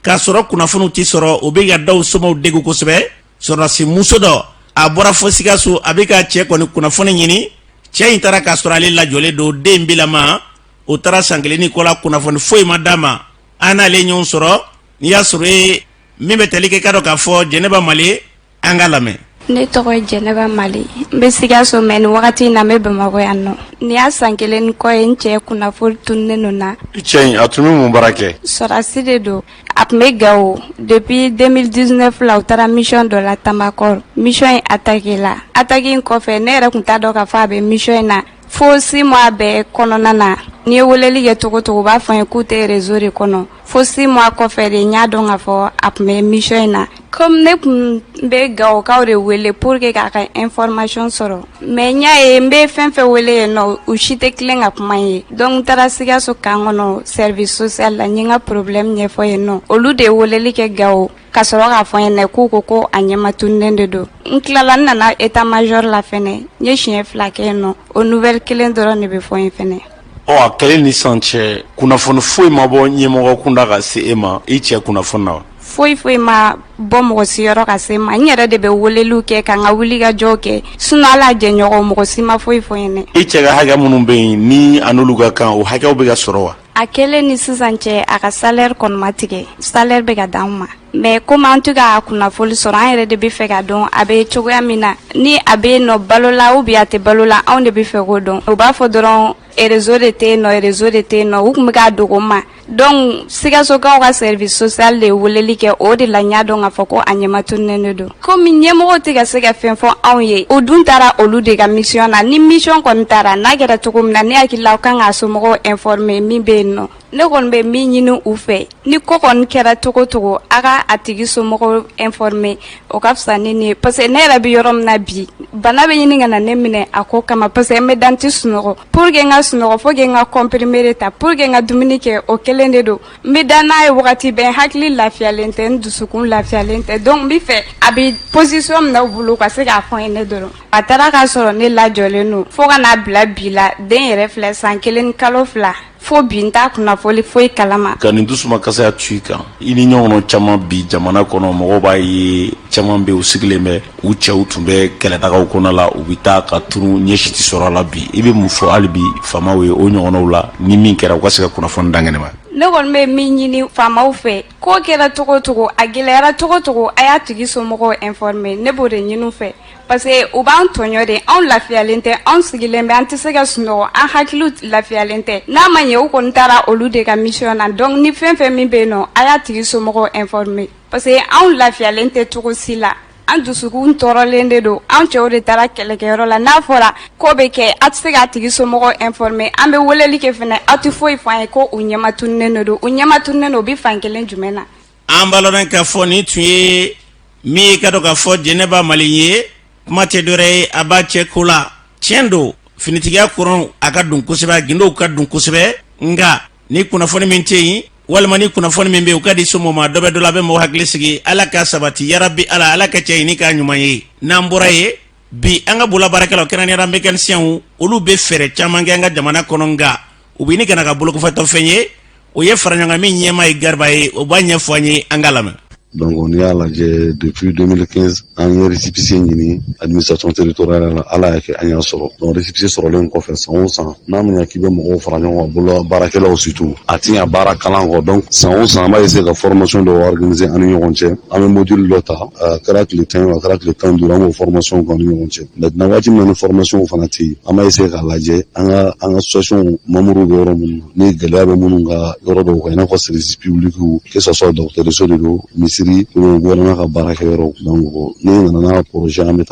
k'a sɔrɔ kunnafoniw tɛ sɔrɔ o bɛ ka dɔw somaw degu kosɛbɛ sɔrɔdasi muso dɔ a bɔra fo Sikaso a bɛ ka cɛ kɔni kunnafoni ɲini cɛ in taara k'a sɔrɔ ale lajɔlen don den bilama o taara san 1 ni kɔ la kunnafoni foyi ma d'a ma an n'ale ɲɔgɔn sɔrɔ n'i y'a sɔrɔ min bɛ tali kɛ ka dɔn k'a fɔ Jɛnɛba Male an ka lamɛn. ne tɔgɔ ye Jɛnɛba Mali n bɛ Sikaso mɛ nin wagati in na n bɛ Bamakɔ yan nɔ nin y'a san kelen kɔ ye n cɛ kunnafoni tununnen ninnu na. Cɛ in a tun bɛ mun baara kɛ? Sɔrɔdasi de don a tun bɛ Gawo depuis 2019 la u taara mission dɔ la Tambakɔrɔ mission in attaque la attaque in kɔfɛ ne yɛrɛ tun t'a dɔn k'a fɔ a bɛ mission in na fo 6 mois bɛɛ kɔnɔna na n'i ye weleli kɛ cogo cogo u b'a fɔ n ye k'u tɛ réseau de kɔnɔ fo 6 mois kɔfɛ de n y'a dɔn k'a fɔ a tun bɛ mission in na comme ne tun bɛ Gawokaw de wele pour que k'a ka information sɔrɔ mais n y'a ye n bɛ fɛn fɛn wele yen nɔ u si tɛ tilen ka kuma n ye donc n taara Sikaso kan kɔnɔ service social la n ye n ka problème ɲɛfɔ yen nɔ olu de ye weleli kɛ Gawo ka sɔrɔ k'a fɔ n ɲɛna k'u ko a ɲɛmatunnen de don n tilala n nana état major la fɛnɛ n ye siɲɛ 2 kɛ yen nɔ o nouvelle 1 dɔrɔn de bɛ fɔ n ye fɛnɛ. A kɛlen ni san cɛ kunnafoni foyi ma bɔ ɲɛmɔgɔ kunda ka se e ma i cɛ kunnafoni na wa? Foyi ma bɔ mɔgɔ si yɔrɔ ka se ma n yɛrɛ de bɛ weleliw kɛ ka n ka wulikajɔw kɛ sinon ala jɛɲɔgɔn mɔgɔ si ma foyi fɔ n ye. I cɛ ka hakɛ minnu bɛ yen ni a n'olu ka kan o hakɛw bɛ ka sɔrɔ wa? A kɛlen ni sisan cɛ a ka salaire kɔni ma tigɛ salaire bɛ ka d'anw ma mais comme an tɛ ka kunnafoni sɔrɔ an yɛrɛ de bɛ fɛ ka dɔn a bɛ cogoya min na ni a bɛ yen nɔ balo la ou bien a tɛ balo la anw de bɛ fɛ k'o dɔn u b'a fɔ dɔrɔn réseau de tɛ yen nɔ réseau de tɛ yen nɔ u tun bɛ k'a dogo n ma donc Sikasokaw ka service social de ye weleli kɛ o de la n y'a dɔn k'a fɔ ko a ɲɛmatunnen de don komi ɲɛmɔgɔw tɛ ka se ka fɛn fɔ anw ye o dun taara olu de ka mission na ni mission kɔni taara n'a kɛra cogo min na ne hakili la u kan k'a somɔgɔw informer min bɛ yen nɔ ne kɔni bɛ min ɲini u fɛ ni ko kɔni kɛra cogo cogo a ka a tigi somɔgɔw informer o ka fisa ni ne ye parce que ne yɛrɛ bɛ yɔrɔ min na bi bana bɛ ɲini ka na ne minɛ a ko kama parce que n bɛ dan tɛ sunɔgɔ pour que n ka sunɔgɔ faut que n ka comprimé de ta pour que n ka dumuni kɛ o kelen de don n bɛ da n'a ye wagati bɛɛ n hakili lafiyalen tɛ n dusukun lafiyalen tɛ donc n bɛ fɛ a bɛ position min na u bolo ka se k'a fɔ n ye ne dɔrɔn a taara k'a sɔrɔ ne lajɔlen don fo ka n'a bila bi la den yɛrɛ filɛ san 1 ni kalo 2 fo bi n t'a kunnafoni foyi kalama. Ka nin dusuma kasaya tu i kan i ni ɲɔgɔnna caman bi jamana kɔnɔ mɔgɔw b'a ye caman bɛ u sigilen bɛ u cɛw tun bɛ kɛlɛtagaw kɔnɔ la u bɛ taa ka tunu ɲɛsi tɛ sɔrɔ a la bi i bɛ mun fɔ hali bi faamaw ye o ɲɔgɔnnaw la ni min kɛra u ka se ka kunnafoni da kɛnɛ ma. Ne kɔni bɛ min ɲini faamaw fɛ ko kɛra cogo cogo a gɛlɛyara cogo cogo a y'a tigi somɔgɔw informer ne b'o de ɲini u fɛ parce que u b'an tɔɲɔ de anw lafiyalen tɛ anw sigilen bɛ an tɛ se ka sunɔgɔ an hakiliw lafiyalen tɛ n'a ma ɲɛ u kɔni taara olu de ka mission na donc ni fɛn fɛn min bɛ yen nɔ a y'a tigi somɔgɔw informer parce que anw lafiyalen tɛ cogo si la an dusukun tɔɔrɔlen de don an cɛw de taara kɛlɛkɛyɔrɔ la n'a fɔra ko bɛ kɛ a tɛ se k'a tigi somɔgɔw informer an bɛ weleli kɛ fɛnɛ aw tɛ foyi fɔ an ye ko u ɲɛmatunnen de don u ɲɛmatunnen don u bɛ fan kelen jumɛn na. an balɔnna k'a fɔ nin tun ye min ye ka dɔn k'a fɔ Jɛnɛba Mali ye kuma tɛ dɔ ye a b'a cɛ ko la tiɲɛ don finitigiya kɔrɔ a ka don kosɛbɛ a gindow ka don kosɛbɛ nka ni kunnafoni min tɛ yen walima ni kunnafoni min bɛ yen u ka di somɔgɔw ma dɔ bɛ dɔ la a bɛ mɔgɔ hakili sigi ala ka sabati yarabi ala ka cɛ ɲini k'a ɲuman ye n'an bɔra ye bi an ka bololabaarakɛlaw kɛrɛnkɛrɛnnenya mécaniciens olu bɛ fɛɛrɛ caman kɛ an ka jamana kɔnɔ nka u bɛ ɲini ka na ka bolokɔfɛtɔfɛn ye o ye faraɲɔgɔnkan min ɲɛmaa ye Garba ye o b'a ɲɛfɔ an ye an ka lamɛn. Donc on y'a lajɛ depuis 2015 an ye récépissé ɲini administration territoriale la ala y'a kɛ an y'a sɔrɔ donc récépissé sɔrɔlen kɔfɛ san o san n'a ma ɲɛ k'i bɛ mɔgɔw fara ɲɔgɔn kan bolo baarakɛlaw surtout a ti ɲɛ baara kalan kɔ donc san o san an b'a essayer ka formation dɔ organiser an ni ɲɔgɔn cɛ an bɛ module dɔ ta a kɛra tile 10 a kɛra tile 15 an b'o formation kɛ an ni ɲɔgɔn cɛ maintenant waati min na ni formation fana tɛ yen an b'a essayer k'a lajɛ an ka association membres bɛ yɔrɔ minnu na ni gɛlɛya bɛ minnu ka yɔrɔ dɔw kan i n'a fɔ service public que ce soit dɔgɔtɔrɔso de don misiri gouvernement ka baara kɛ yɔrɔ donc ne nana n'a projet an bɛ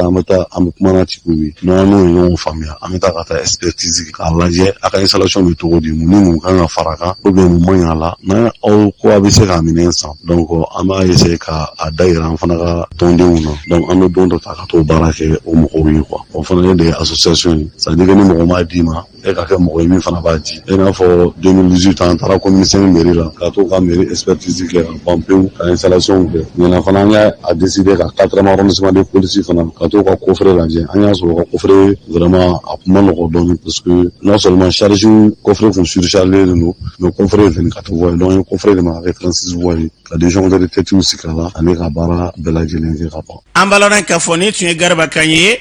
kuma n'a tigiw ye n'an n'o ye ɲɔgɔn faamuya an bɛ taa ka taa expertise k'a lajɛ a ka installation bɛ cogo di mun ni mun kan ka fara kan ou bien mun man ɲi a la n'a aw ko a bɛ se k'a minɛ san donc an b'a essayer ka a dayɛlɛ an fana ka tɔndenw na donc an bɛ don dɔ ta ka t'o baara kɛ o mɔgɔw ye quoi o fana ye de association ye c'est à dire que ni mɔgɔ m'a d'i ma e ka kɛ mɔgɔ ye min fana b'a di i n'a fɔ 2018 an taara commune 5 mairie la ka t'o ka mairie expertise kɛ ka ban pewu ka installation kɛ ɲinan fana an y'a décidé ka 4e arrondissement de police fana ka t'o ka coffret lajɛ an y'a sɔrɔ ka coffret vraiment a kun ma nɔgɔ dɔɔni parce que non seulement charge coffret kun surchargé de don mais coffret 24 voies donc ye coffret de ma avec 36 voies ye ka disjoncteur de tête sigi a la ani ka baara bɛɛ lajɛlen kɛ ka ban. an balɔnna k'a fɔ ni tun ye Garba kan ye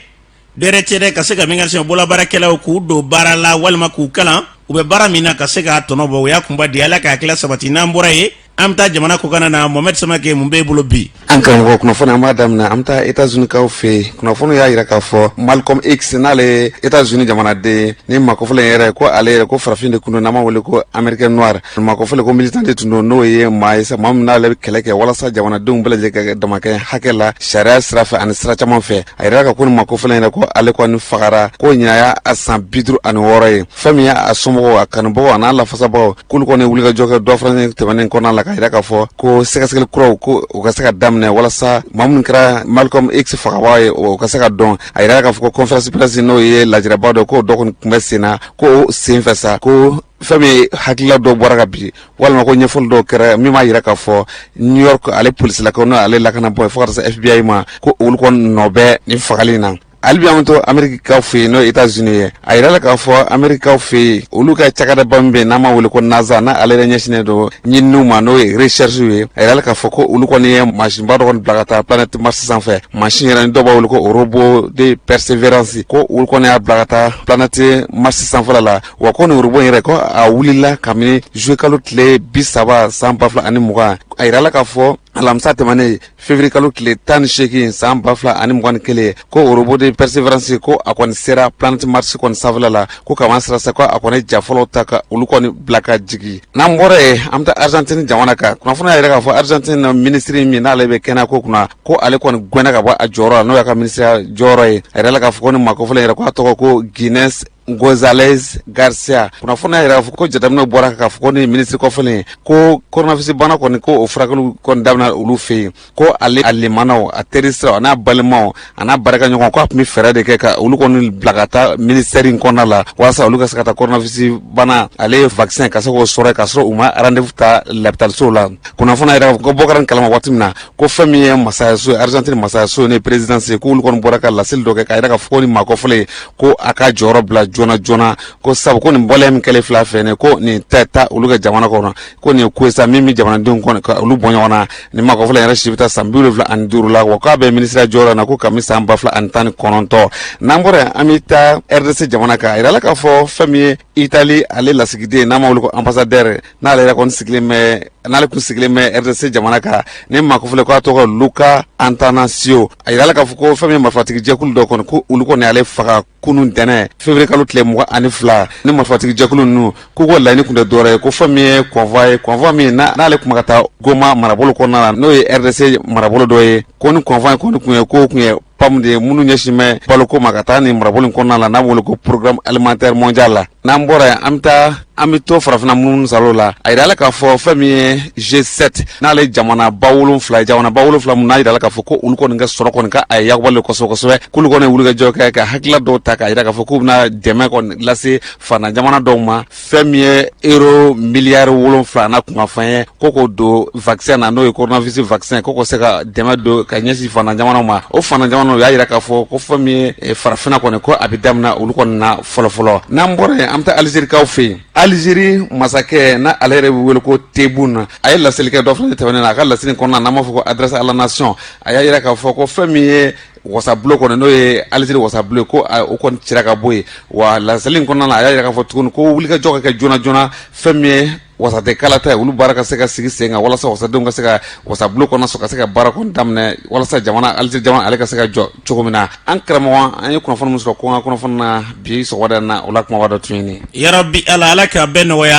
dɛrɛ tɛ dɛ ka se ka mécanicien bololabaarakɛlaw k'u don baara la walima k'u kalan u bɛ baara min na ka se k'a tɔnɔ bɔ o y'a kunba di ala ka hakilila sabati n'an bɔra ye amta jamana ko kana na Mohamed Samake mumbe bolo bi an karamɔgɔ kunnafoni an b'a daminɛ an bɛ taa États-Unis kaw fɛ kunnafoni y'a yira k'a fɔ Malcolm X n'ale États-Unis jamanaden ni makofɔlen yɛrɛ ko ale yɛrɛ ko farafin de kun don n'an b'a wele ko Américain noir makofɔlen ko militant de tun don n'o ye maa ye maa min n'ale bɛ kɛlɛ kɛ walasa jamanadenw bɛɛ lajɛlen ka damakɛ hakɛ la sariya sira fɛ ani sira caman fɛ a yɛrɛ ka ko ni makofɔlen yɛrɛ ko ale kɔni fagara ko ɲina y'a a san 56 ye fɛn min y'a somɔgɔw a kanubagaw a n'a lafasabagaw k'olu kɔni wulikajɔ kɛ dɔ fana tɛmɛnen kɔnɔna la ka yira k'a fɔ ko sɛgɛsɛgɛli kuraw ko u ka se ka daminɛ walasa maa minnu kɛra Malcolm X fagabaga ye o ka se ka dɔn a yira k'a fɔ ko conférence presse n'o ye lajɛrɛba dɔ k'o dɔ kɔni tun bɛ sen na ko sen fɛ sa ko fɛn min hakilila dɔ bɔra ka bi walima ko ɲɛfɔli dɔw kɛra min b'a yira k'a fɔ New York ale polisilakaw n'o ale lakanabɔ fo ka taa se FBI ma ko olu kɔni nɔ bɛ nin fagali na hali bi an to Américain fɛ yen n'o États-Unis ye a yira la k'a fɔ Américain fɛ yen olu ka cakadaba min bɛ yen n'an b'a wele ko NASA n'a ale yɛrɛ ɲɛsinnen don ɲininiw ma n'o ye recherche ye a yira la k'a fɔ ko olu kɔni ye mansinba dɔ kɔni bila ka taa planète Mars sanfɛ mansin yɛrɛ ni dɔw b'a wele ko robot de persévérance ko olu kɔni y'a bila ka taa planète Mars sanfɛla la wa ko nin robot yɛrɛ ko a wulila kabini juillet kalo tile 30 san 2020 a yira la k'a fɔ alamisa tɛmɛnen février kalo tile 18 san 2021 ko robot de persévérance ko a kɔni sera planète Mars kɔni sanfɛla la ko kaman sira sa ko a kɔni ja fɔlɔ ta ka olu kɔni bila ka jigi n'an bɔra yen an bɛ taa Argentine jamana kan kunnafoni y'a yira k'a fɔ Argentine ministre min n'ale bɛ kɛnɛya ko kunna ko ale kɔni gɛnna ka bɔ a jɔyɔrɔ la n'o y'a ka ministre jɔyɔrɔ ye a yɛrɛ la k'a fɔ ko ni makofɔlen yɛrɛ ko a tɔgɔ ko Guinness Gonzalez Garcia kunnafoni y'a yira ko jateminɛw bɔra k'a fɔ ko ni ministre kɔfɛlen ko coronavirus bana kɔni ko o furakɛliw kɔni daminɛ olu fɛ yen ko ale a limanaw a terroriste n'a balimaw a n'a baarakɛɲɔgɔn ko a tun bɛ fɛɛrɛ de kɛ ka olu kɔni bila ka taa ministère in kɔnɔna la walasa olu ka se ka taa coronavirus bana ale ye vaccin ka se k'o sɔrɔ k'a sɔrɔ u ma rendez-vous ta l'hôpital la kunnafoni y'a yira ko bɔkara kalama waati min na ko fɛn min ye masayaso Argentine masayaso ni présidence ko olu kɔni bɔra ka laseli dɔ kɛ k'a yira k'a fɔ ko ni maakɔfɔlen ko a ka jɔyɔrɔ bila joona ko sabu ko nin bɔlen min kɛlen fila fɛ ne ko nin tɛ taa olu ka jamana kɔnɔ ko nin ko sa min jamanadenw kɔnɔ ka olu bɔ ɲɔgɔn na ni makɔfɔlen yɛrɛ si bɛ taa san 75 la wa k'a bɛ ministre jɔyɔrɔ na ko kabini san 2019 n'an bɔra an bɛ taa RDC jamana kan a yira la k'a fɔ fɛn min ye Italie ale lasigiden n'an b'a wele ko ambassadeur n'ale yɛrɛ kɔni sigilen bɛ n'ale kun sigilen bɛ RDC jamana kan ni makɔfɔlen ko a tɔgɔ Luca Antanasio a yira la k'a fɔ ko fɛn min ye marifatigi jɛkulu dɔ kɔni ko olu kɔni ale faga kunun tɛnɛ février kalo tile 22 ni marifatigi jɛkulu ninnu k'u ko laɲini kun tɛ dɔwɛrɛ ye ko fɛn min ye convoi min n'ale kuma ka taa Goma marabolo kɔnɔna la n'o ye RDC marabolo dɔ ye ko ni convoi kɔni kun ye PAM de minnu ɲɛsin bɛ baloko ma ka taa ni marabolo kɔnɔna la n'a wele ko programme alimentaire mondial la n'an bɔra yen an bɛ to farafina minnu salo la a yira la k'a fɔ fɛn min ye G7 n'ale jamana ba 7 mun n'a yira la k'a fɔ ko olu kɔni ka sɔrɔ kɔni ka a ye yakubali kosɛbɛ k'olu kɔni ye wulikajɔ kɛ ka hakilila dɔw ta k'a yira k'a fɔ k'u bɛna dɛmɛ kɔni lase fana jamana dɔw ma fɛn min ye euro miliyari 7 n'a kumafɛn ye ko k'o don vaccin na n'o ye coronavirus vaccin ko k'o se ka dɛmɛ don ka ɲɛsin fana jamanaw ma o fana jamanaw y'a yira k'a fɔ ko fɛn min ye farafina kɔni ko a bɛ daminɛ olu kɔni na fɔlɔfɔlɔ n'an bɔra yen an bɛ taa Algérie kaw fɛ yen Algérie masakɛ na ale yɛrɛ bɛ wele ko Tebboune a ye laselikɛ dɔ fana tɛmɛnen na a ka laseli kɔnɔna n'an b'a fɔ ko adresse à la nation a y'a yira k'a fɔ ko fɛn min ye wasabulo kɔnɔ n'o ye Algérie wasabulo ko o kɔni cira ka bɔ yen wa laseli kɔnɔna na a y'a yira k'a fɔ tuguni ko wulikajɔ ka kɛ joona fɛn min ye wasatɛ kala ta olu baara ka se ka sigi sen kan walasa wasadenw ka se ka wasabulo kɔnɔ sɔrɔ ka se ka baara kɔni daminɛ walasa Algérie jamana ale ka se ka jɔ cogo min na an karamɔgɔ an ye kunnafoni min sɔrɔ ko an ka kunnafoni na bi sɔgɔmada in na o la kumaba dɔ tun ye nin yarabi ala ka bɛɛ nɔgɔya